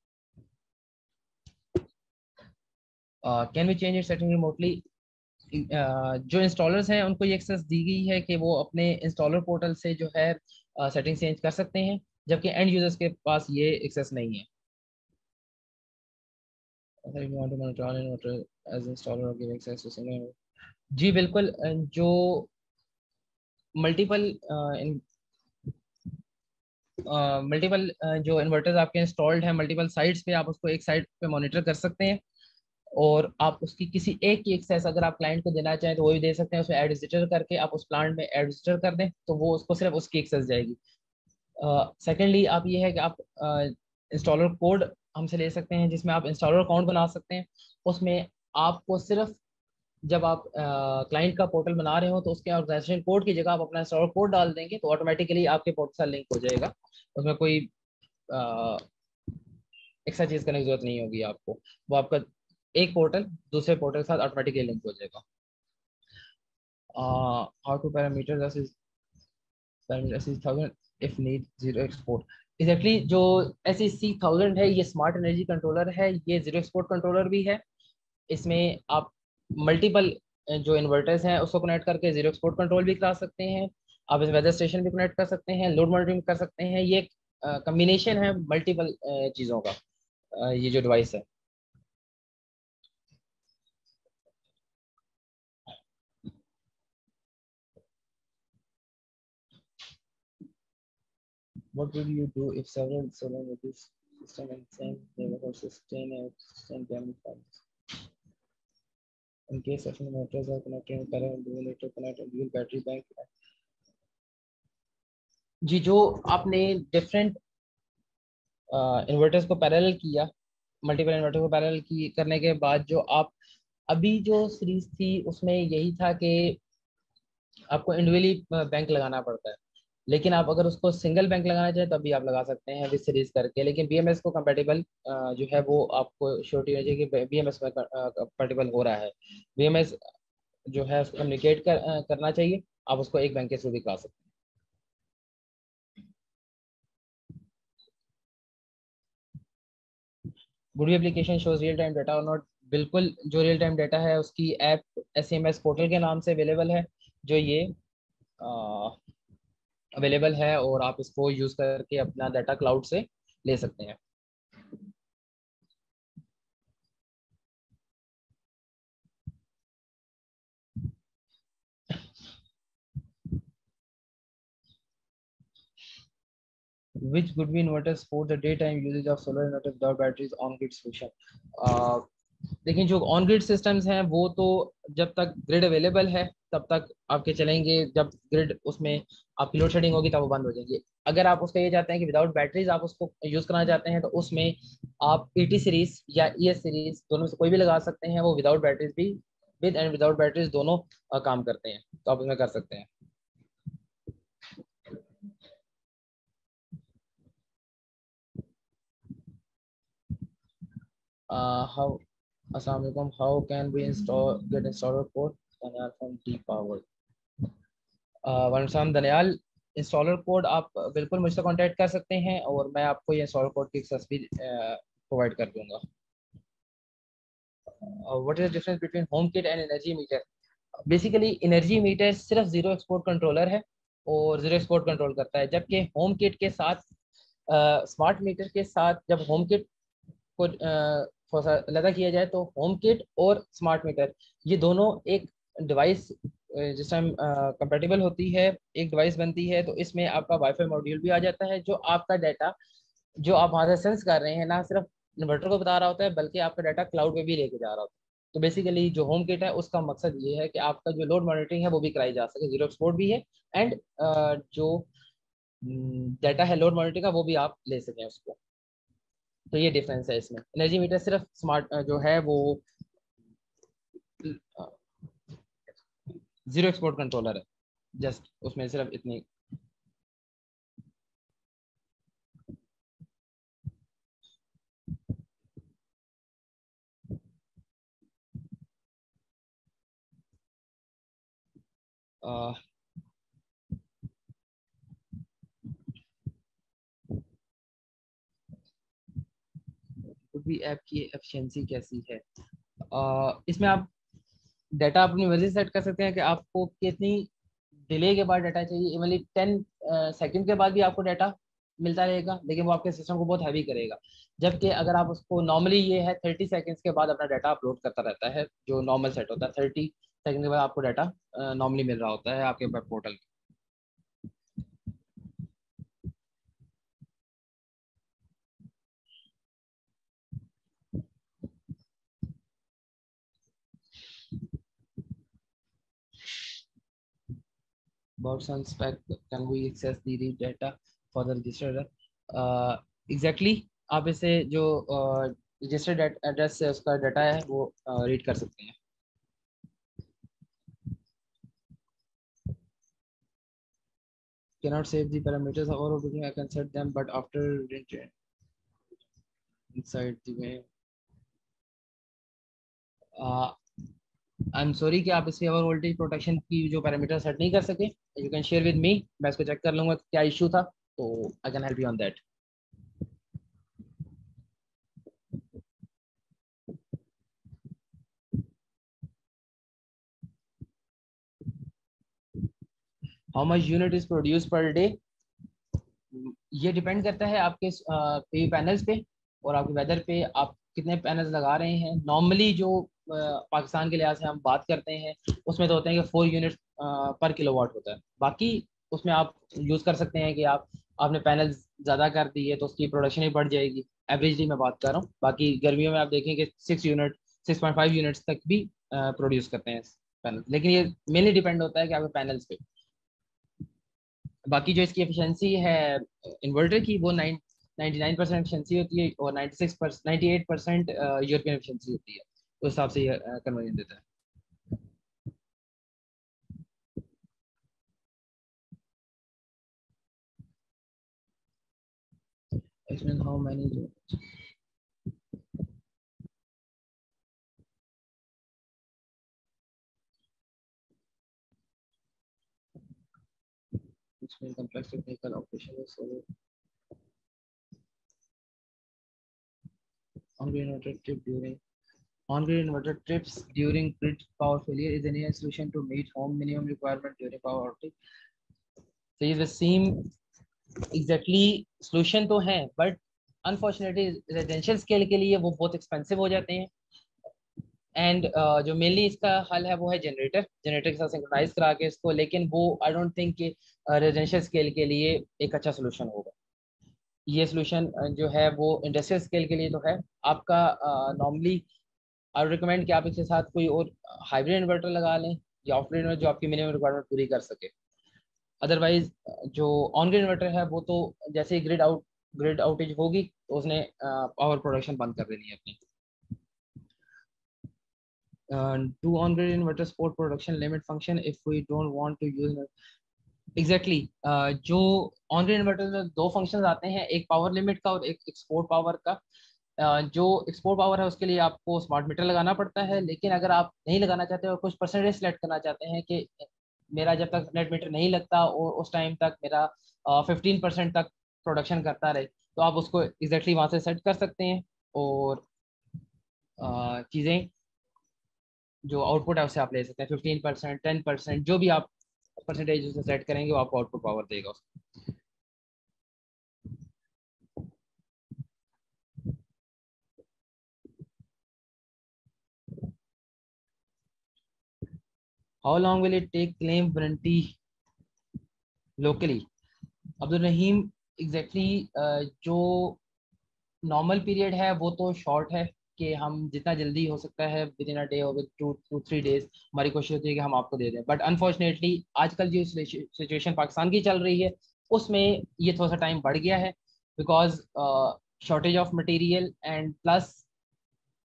Speaker 2: Can we change it setting remotely, जो इंस्टॉलर्स हैं उनको ये एक्सेस दी गई है कि वो अपने इंस्टॉलर पोर्टल से जो है सेटिंग चेंज कर सकते हैं, जबकि एंड यूजर्स के पास ये एक्सेस नहीं है। जी बिल्कुल, जो मल्टीपल मल्टीपल जो इन्वर्टर्स आपके इंस्टॉल्ड हैं मल्टीपल साइट्स पे, आप उसको एक साइट पे मॉनिटर कर सकते हैं, और आप उसकी किसी एक की एक्सेस अगर आप क्लाइंट को देना चाहें तो वो भी दे सकते हैं। उसमें एड विजिटर करके आप उस प्लांट में एड विजिटर कर दें तो वो उसको सिर्फ उसकी एक्सेस जाएगी। सेकेंडली आप ये है कि आप इंस्टॉलर कोड हमसे ले सकते हैं, जिसमें आप इंस्टॉलर अकाउंट बना सकते हैं। उसमें आपको सिर्फ जब आप क्लाइंट का पोर्टल बना रहे हो तो उसके ऑर्गेनाइजेशन कोड की जगह आप अपना इंस्टॉलर कोड डाल देंगे तो ऑटोमेटिकली आपके पोर्टल से लिंक हो जाएगा। उसमें कोई एक्स्ट्रा चीज करने की जरूरत नहीं होगी आपको, वो आपका एक पोर्टल दूसरे पोर्टल के साथ ऑटोमेटिकली लिंक हो जाएगा। How to parameter this is parameter 1000 if need zero export, exactly जो SEC1000 है ये स्मार्ट एनर्जी कंट्रोलर है, ये जीरो एक्सपोर्ट कंट्रोलर भी है। इसमें आप मल्टीपल जो इन्वर्टर्स हैं उसको कनेक्ट करके जीरो एक्सपोर्ट कंट्रोल भी करा सकते हैं। आप इस वेदर स्टेशन भी कनेक्ट कर सकते हैं, लोड मॉनिटरिंग कर सकते हैं। ये कम्बिनेशन है मल्टीपल चीज़ों का, ये जो डिवाइस है। What will you do if several solar modules system in same neighborhood sustain a sustain damage files? In case several motors are connected in parallel, dual later connect a dual battery bank। जी जो आपने different inverters को parallel किया, multiple inverter को parallel की करने के बाद जो आप अभी जो सीरीज थी उसमें यही था कि आपको इंडिविजुअली बैंक लगाना पड़ता है, लेकिन आप अगर उसको सिंगल बैंक लगाना चाहें तभी आप लगा सकते हैं विद सीरीज करके। लेकिन बीएमएस को कंपेटेबल जो है वो आपको श्योरिटी होनी चाहिए कि बीएमएस में कंपेटेबल हो रहा है। बीएमएस जो है उसको कम्युनिकेट करना चाहिए, आप उसको एक बैंक के थ्रू भी करा सकते हैं। Good application shows real time data और नॉट, बिल्कुल जो रियल टाइम डाटा है उसकी ऐप SMS पोर्टल के नाम से अवेलेबल है, जो ये अवेलेबल है और आप इसको यूज करके अपना डाटा क्लाउड से ले सकते हैं। which would be inverters for the daytime usage of solar inverter without batteries on grid solution? लेकिन जो ऑन ग्रिड सिस्टम्स हैं वो तो जब तक ग्रिड अवेलेबल है तब तक आपके चलेंगे, जब ग्रिड उसमें आपकी लोड शेडिंग होगी तब वो बंद हो जाएंगे। अगर आप उसका ये चाहते हैं कि विदाउट बैटरीज आप उसको यूज करना चाहते हैं तो उसमें आप ईटी सीरीज या ईएस सीरीज दोनों में से कोई भी लगा सकते हैं, वो विदाउट बैटरीज भी, विद एंड विदाउट बैटरीज दोनों काम करते हैं, तो आप उसमें कर सकते हैं। How Assalamualaikum, how can we get installer code? Danial from D Power. वालेकुम दनियाल, इंस्टॉलर कोड आप बिल्कुल मुझसे कांटेक्ट कर सकते हैं और मैं आपको ये इंस्टॉलर कोड की एक्सेस भी प्रोवाइड कर दूंगा। What is the difference between home kit and energy meter? Basically energy meter सिर्फ जीरो एक्सपोर्ट कंट्रोलर है और जीरो एक्सपोर्ट कंट्रोल करता है, जबकि होम किट के साथ स्मार्ट मीटर के साथ जब होम किट को अलग किया जाए तो होम किट और स्मार्ट मीटर ये दोनों एक डिवाइस जिस टाइम कंपेटेबल होती है, एक डिवाइस बनती है, तो इसमें आपका वाईफाई मॉड्यूल भी आ जाता है जो आपका डाटा जो आप वहाँ से सेंस कर रहे हैं ना सिर्फ इन्वर्टर को बता रहा होता है बल्कि आपका डाटा क्लाउड पे भी लेके जा रहा होता है। तो बेसिकली जो होम किट है उसका मकसद ये है कि आपका जो लोड मॉनिटरिंग है वो भी कराई जा सके, जीरो एक्सपोर्ट भी है एंड जो डाटा है लोड मॉनिटरिंग का वो भी आप ले सकें उसको। तो ये डिफरेंस है इसमें। एनर्जी मीटर सिर्फ स्मार्ट जो है वो जीरो एक्सपोर्ट कंट्रोलर है, जस्ट उसमें सिर्फ इतनी। भी ऐप की एफिशिएंसी कैसी है? इसमें आप डाटा अपनी मर्जी सेट कर सकते हैं कि आपको कितनी डिले के बाद डाटा चाहिए, मतलब 10 सेकंड के बाद भी आपको डाटा मिलता रहेगा लेकिन वो आपके सिस्टम को बहुत हैवी करेगा। जबकि अगर आप उसको नॉर्मली ये है 30 सेकंड्स के बाद अपना डाटा अपलोड करता रहता है, जो नॉर्मल सेट होता है 30 सेकंड के बाद आपको डाटा नॉर्मली मिल रहा होता है आपके web portal. About some spec, can we access the read data for the registered? Exactly, आप इसे जो रजिस्टर्ड एड्रेस है उसका डाटा है वो रीड कर सकते हैं। Cannot save the parameters or everything, I can set them but after inside the way I am sorry कि आप इसके ओवर वोल्टेज प्रोटेक्शन की जो पैरामीटर सेट नहीं कर सके। You can share with me, मैं इसको चेक कर लूंगा क्या इशू था, तो I can help you on that. How much unit is produce per day? ये डिपेंड करता है आपके पीवी पैनल्स पे और आपके वेदर पे, आप कितने पैनल्स लगा रहे हैं। नॉर्मली जो पाकिस्तान के लिहाज से हम बात करते हैं उसमें तो होते हैं कि 4 यूनिट पर किलोवाट होता है। बाकी उसमें आप यूज़ कर सकते हैं कि आपने पैनल ज़्यादा कर दिए तो उसकी प्रोडक्शन ही बढ़ जाएगी। एवरेजली मैं बात कर रहा हूँ, बाकी गर्मियों में आप देखें कि 6.5 यूनिट्स तक भी प्रोड्यूस करते हैं पैनल, लेकिन ये मेनली डिपेंड होता है कि आपके पैनल्स पे। बाकी जो इसकी एफिशिएंसी है इन्वर्टर की वो 99% एफिशिएंसी होती है और 98% यूरोपियन एफिशिएंसी होती है, उस हिसाब से ये कन्वर्जन देता है। इसमें हाउ मैनी जो इसमें कॉम्प्लेक्स टेक्निकल ऑपरेशन है on-grid inverter trip during on-grid inverter trips during grid power failure is any solution to meet home minimum requirement during power outage? So ये the same exactly solution तो है but unfortunately residential scale के लिए वो बहुत expensive हो जाते हैं। एंड जो मेनली इसका हल है वो है जनरेटर के साथ सिंक्रोनाइज करा के इसको, लेकिन वो आई डोंट थिंक कि रेजिडेंशियल स्केल के लिए एक अच्छा सोल्यूशन होगा। ये सोल्यूशन जो है वो इंडस्ट्रियल स्केल के लिए तो है आपका। नॉर्मली आई रिकमेंड कि आप इसके साथ कोई और हाइब्रिड इन्वर्टर लगा लें या ऑफ ग्रिड इन्वर्टर जो आपकी मिनिमम रिक्वायरमेंट पूरी कर सके। अदरवाइज जो ऑन ग्रिड इन्वर्टर है वो तो जैसे ही ग्रिड आउटेज होगी तो उसने पावर प्रोडक्शन बंद कर देनी है अपनी। Do on-grid inverter support production limit function if we don't want to use exactly जो ऑन ग्रिड इन्वर्टर में दो फंक्शंस आते हैं, एक पावर लिमिट का और एक एक्सपोर्ट पावर का। जो एक्सपोर्ट पावर है उसके लिए आपको स्मार्ट मीटर लगाना पड़ता है, लेकिन अगर आप नहीं लगाना चाहते और कुछ परसेंटेज सेलेक्ट करना चाहते हैं कि मेरा जब तक नेट मीटर नहीं लगता और उस टाइम तक मेरा 15% तक प्रोडक्शन करता रहे, तो आप उसको एग्जैक्टली वहाँ से सेट कर सकते हैं और चीज़ें जो आउटपुट है उससे आप ले सकते हैं। 15%, 10%, जो भी आप परसेंटेज उसे सेट करेंगे वो आपको आउटपुट पावर देगा। How long will it take claim warranty locally? Abdul Rahim, exactly जो नॉर्मल पीरियड है वो तो शॉर्ट है कि हम जितना जल्दी हो सकता है विद इन अ डे और विद 2-3 डेज हमारी कोशिश होती है कि हम आपको दे दें। बट अनफॉर्चुनेटली आजकल जो सिचुएशन पाकिस्तान की चल रही है उसमें ये थोड़ा सा टाइम बढ़ गया है, because shortage of material and plus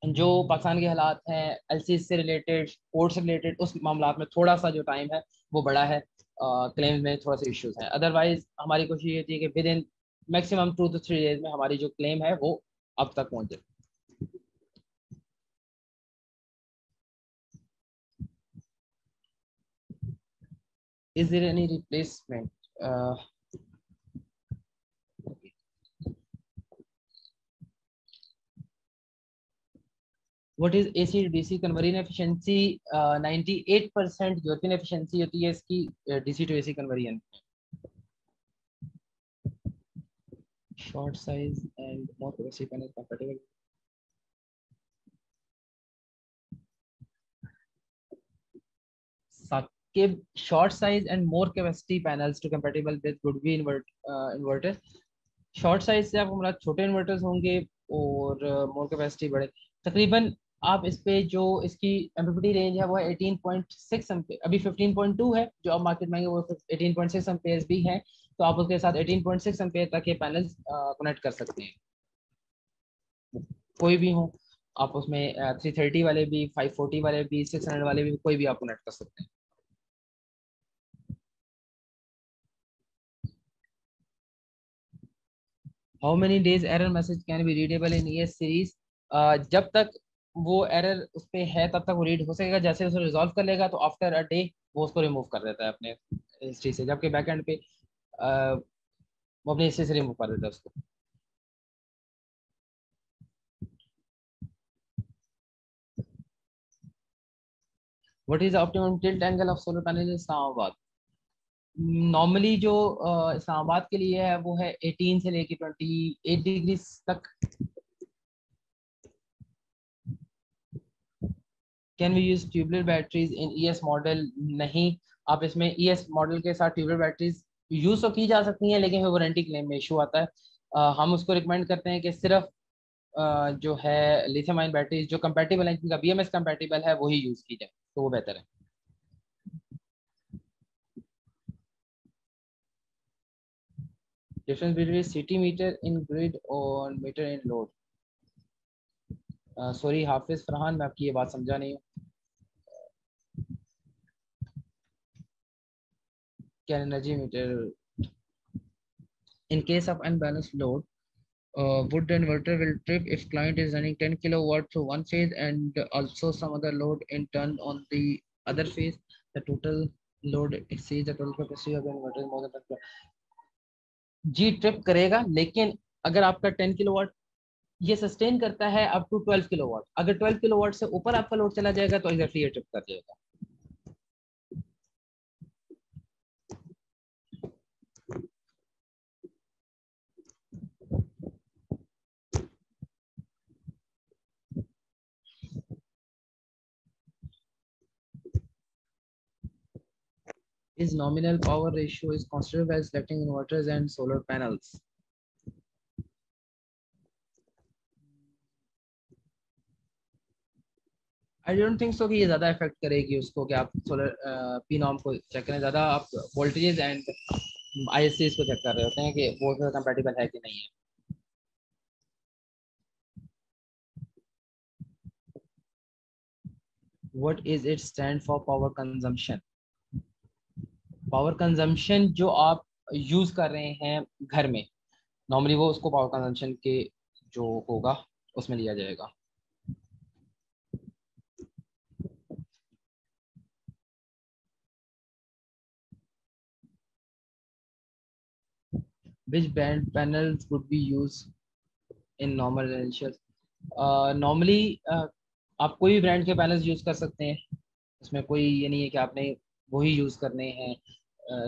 Speaker 2: जो पाकिस्तान के हालात हैं एलसी से रिलेटेड, पोर्ट से रिलेटेड, उस मामला में थोड़ा सा जो टाइम है वो बड़ा है। क्लेम्स में थोड़ा सा इश्यूज हैं। अदरवाइज हमारी कोशिश ये होती है कि with in maximum 2 to 3 days में हमारी जो क्लेम है वो अब तक पहुंच जाए। Is there any replacement? What is AC to DC conversion efficiency? 98% European efficiency होती है इसकी DC to AC conversion. Short size and more capacity panel compatible. Sakib, short size and more capacity panels to compatible with would be inverter. Short size से आपको मतलब छोटे inverters होंगे और मोर capacity बड़े। तकरीबन आप इस पे जो इसकी एमपीपीटी रेंज है वो है 18.6 एम्पेयर, अभी 15.2 है जो अब मार्केट में वो 18.6 एम्पेयर भी है, तो आप उसके साथ 18.6 एम्पेयर तक ये पैनल्स कनेक्ट कर सकते हैं, कोई भी हो आप उसमें 330 वाले भी, 540 वाले भी, 600 वाले भी, कोई भी आप कनेक्ट कर सकते हैं। How many days error message can be readable in ES series? जब तक वो एरर उस पर है तब तक वो रीड हो सकेगा, जैसे उसे रिजॉल्व कर लेगा तो आफ्टर अ डे वो उसको रिमूव कर देता है अपने हिस्ट्री से, जबकि बैक एंड पे वो अपनी हिस्ट्री से रिमूव कर देता है उसको। What is optimum tilt angle of solar panel in Islamabad? Normally जो इस्लामाबाद के लिए है वो है 18 से लेके 28 डिग्री तक। Can we use tubular batteries in ES model? नहीं, आप इसमें ES मॉडल के साथ ट्यूबुलर बैटरीज यूज तो की जा सकती हैं लेकिन वारंटी क्लेम में इशू आता है। हम उसको रिकमेंड करते हैं कि सिर्फ जो है लिथियम आयन बैटरीज जो कंपैटिबल है, जिनका BMS कंपैटिबल है वही यूज की जाए तो वो बेहतर है। डिफरेंस बिटवीन सिटी मीटर इन ग्रिड और मीटर इन लोड? सॉरी हाफिज फरहान, मैं आपकी ये बात समझा नहीं हूँ। क्या energy meter in case of unbalanced load, would the inverter will trip if client is running 10 kilowatt through one phase and also some other load in turn on the other phase? The total load exceeds the total capacity of the inverter more than 10 kilowatt. Ji trip करेगा, लेकिन अगर आपका 10 kilowatt ये sustain करता है up to 12 kilowatt, अगर 12 kilowatt से ऊपर आपका लोड चला जाएगा तो एग्जैक्टली ये ट्रिप कर जाएगा। Is nominal power ratio is considered by selecting inverters and solar panels? I don't think so कि ये ज़्यादा इफेक्ट करेगी उसको कि आप सोलर पी नॉर्म को चेक करें। ज़्यादा आप वोल्टेजेस एंड ISCs को चेक कर रहे होते हैं कि वो कंपेटिबल है कि नहीं है। What is it stand for power consumption? Power consumption जो आप यूज कर रहे हैं घर में, नॉर्मली वो उसको पावर कंजम्पशन के जो होगा उसमें लिया जाएगा। Which brand panels would be used in normal residential? Normally आप कोई भी ब्रांड के पैनल्स यूज कर सकते हैं, उसमें कोई ये नहीं है कि आपने वही यूज करने हैं,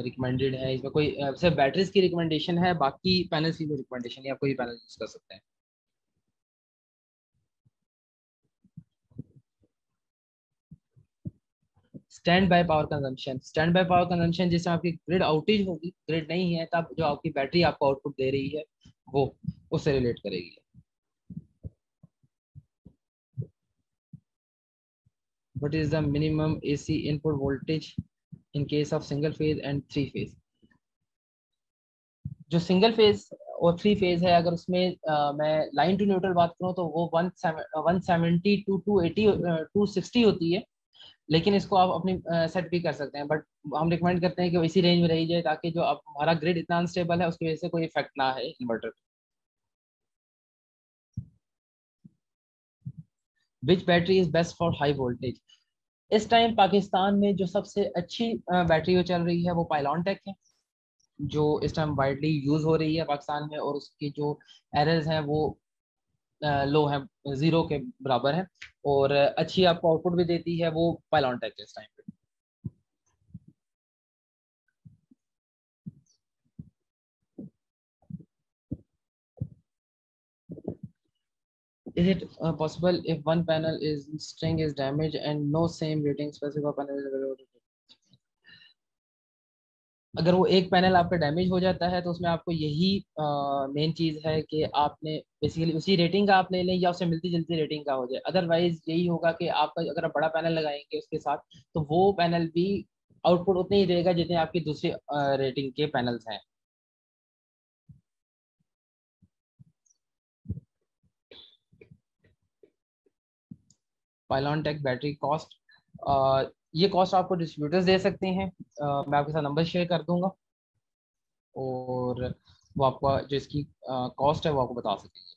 Speaker 2: रिकमेंडेड है इसमें कोई सिर्फ बैटरीज की रिकमेंडेशन है, बाकी पैनल्स की कोई रिकमेंडेशन नहीं, आप कोई पैनल यूज कर सकते हैं। Stand by power consumption, stand by power consumption जिस टाइम आपकी ग्रिड आउटेज होगी, ग्रिड नहीं है, तब जो आपकी बैटरी आपको आउटपुट दे रही है वो उससे रिलेट करेगी। What is the minimum AC input voltage in case of single phase and three phase? जो सिंगल फेज और थ्री फेज है, अगर उसमें मैं लाइन टू न्यूट्रल बात करूं तो वो 170 टू 280 260 होती है, लेकिन इसको आप अपनी सेट भी कर सकते हैं, बट हम रिकमेंड करते हैं कि इसी रेंज में रही जाए ताकि जो आप हमारा ग्रिड इतना अनस्टेबल है उसकी वजह से कोई इफेक्ट ना है inverter. Which battery is best for high voltage? इस टाइम पाकिस्तान में जो सबसे अच्छी बैटरी जो चल रही है वो पाइलॉन टेक है, जो इस टाइम वाइडली यूज हो रही है पाकिस्तान में, और उसकी जो एरर्स हैं वो लो है, जीरो के बराबर है, और अच्छी आपको आउटपुट भी देती है वो पाइलॉन टेक इस टाइम पे। Is it possible if one panel is string is damaged and no same rating specific panel is available? अगर वो एक पैनल आपका डैमेज हो जाता है तो उसमें आपको यही मेन चीज है कि आपने बेसिकली उसी रेटिंग का आप ले लें या उससे मिलती जुलती रेटिंग का हो जाए, अदरवाइज यही होगा कि आपका अगर आप बड़ा पैनल लगाएंगे उसके साथ तो वो पैनल भी आउटपुट उतने ही देगा जितने आपकी दूसरी रेटिंग के पैनल्स हैं। पाइलॉन टेक बैटरी कॉस्ट, ये कॉस्ट आपको डिस्ट्रीब्यूटर्स दे सकते हैं, मैं आपके साथ नंबर शेयर कर दूंगा और वो आपका जो इसकी कॉस्ट है वो आपको बता सकेंगे।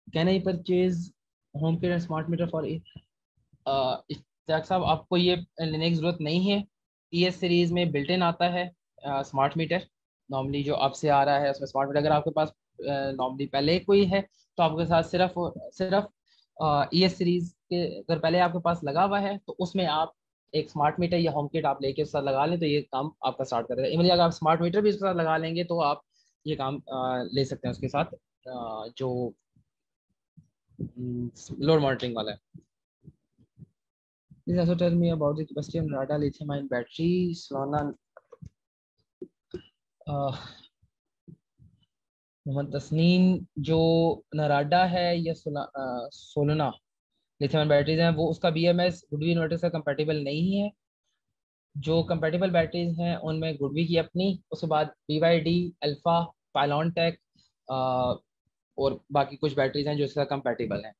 Speaker 2: Can I purchase home care smart meter for Ishtiaq sahab, आपको ये लेने की जरूरत नहीं है। ES सीरीज में बिल्ट इन आता है स्मार्ट मीटर, नॉर्मली जो आपसे आ रहा है उसमें स्मार्ट मीटर अगर आपके पास नॉर्मली पहले कोई है तो आपके साथ सिर्फ सिर्फ ES सीरीज के अगर पहले आपके पास लगा हुआ है तो उसमें आप एक स्मार्ट मीटर या होम किट आप लेके उसके साथ लगा लें तो ये काम आपका स्टार्ट करेगा। इवन अगर आप स्मार्ट मीटर भी उसके साथ लगा लेंगे तो आप ये काम ले सकते हैं उसके साथ, जो लोड मॉनिटरिंग वाला है। Please also tell me about the capacity of Narada lithium-ion battery. Solana, Mohammad तस्नीन, जो नराडा है या सोलना लिथियम बैटरीज हैं वो उसका BMS गुडवी इन्वर्टर से कंपेटेबल नहीं है। जो कंपेटेबल बैटरीज हैं उनमें गुडवी की अपनी, उसके बाद BYD, अल्फा, पाइलॉन टेक और बाकी कुछ बैटरीज हैं जो इसका कंपेटेबल हैं।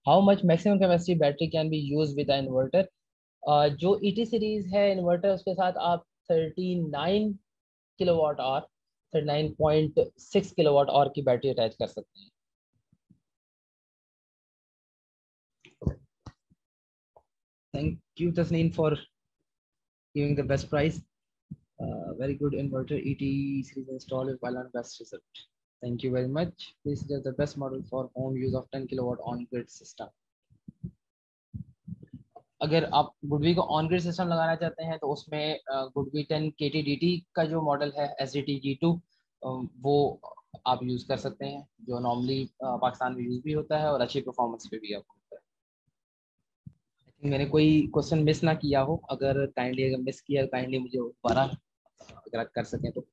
Speaker 2: How much maximum capacity battery can be use with inverter? जो ET सीरीज है इन्वर्टर उसके साथ आप 39 किलोवाट आवर 39.6 किलोवाट आवर की बैटरी अटैच कर सकते हैं। Thank you Tasneem for giving the best price. Very good inverter ET series install is well and best result. Thank you very much. This is the best model for home use of 10 kilowatt on grid system. अगर आप GoodWe को on grid system लगाना चाहते हैं तो उसमें GoodWe 10 KT-DT का जो मॉडल है SDT G2 वो आप यूज कर सकते हैं, जो नॉर्मली पाकिस्तान में यूज भी होता है और अच्छी परफॉर्मेंस पे भी आपको होता है। मैंने कोई क्वेश्चन मिस ना किया हो, अगर काइंडली अगर मिस किया काइंडली मुझे दोबारा अगर कर सकें तो।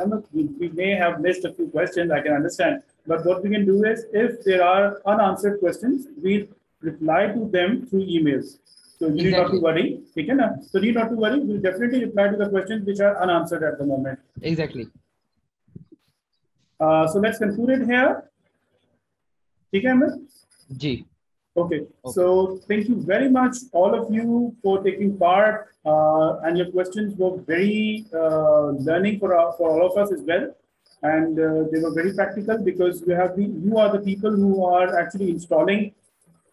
Speaker 1: Emma, we may have missed a few questions, I can understand. But what we can do is, if there are unanswered questions, we reply to them through emails. So you need not to
Speaker 2: Exactly.
Speaker 1: worry. Okay, na? So you need not to worry. We'll definitely reply to the questions which are unanswered at the moment.
Speaker 2: Exactly.
Speaker 1: So let's conclude it here. Okay, Emma?
Speaker 2: Ji.
Speaker 1: Okay,
Speaker 2: Okay.
Speaker 1: so thank you very much, all of you, for taking part, and your questions were very learning for all of us as well, and they were very practical because you are the people who are actually installing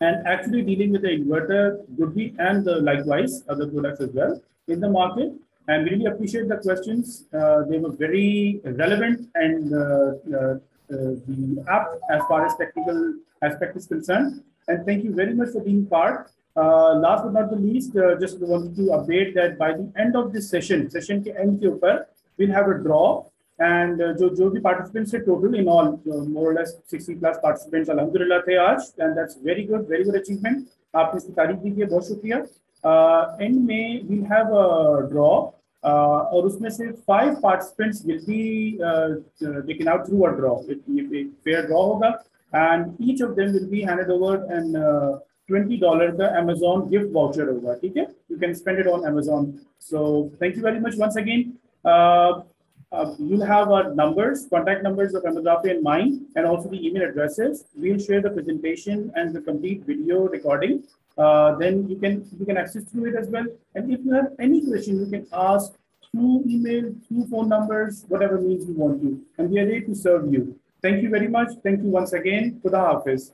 Speaker 1: and actually dealing with the inverter, Goodby, and likewise other products as well in the market. And we really appreciate the questions. They were very relevant and the app as far as technical aspect is concerned. And thank you very much for being part. Last but not the least, just wanted to update that by the end of this session के end के ऊपर, we'll have a draw. And जो भी participants थे total in all, more or less 60 plus participants alhamdulillah थे आज, and that's very good achievement. आपने इसकी तारीफ की है, बहुत शुक्रिया. End में we'll have a draw. और उसमें से 5 participants will be taken out through a draw. एक fair draw होगा, and each of them will be handed over an $20 का Amazon gift voucher होगा, ठीक है? You can spend it on Amazon. So thank you very much once again. You'll have our numbers, contact numbers of Amazon and mine, and also the email addresses. We'll share the presentation and the complete video recording. Then you can access through it as well. And if you have any question, you can ask through email, through phone numbers, whatever means you want to, and we are ready to serve you. Thank you very much. Thank you once again. Khuda Hafiz.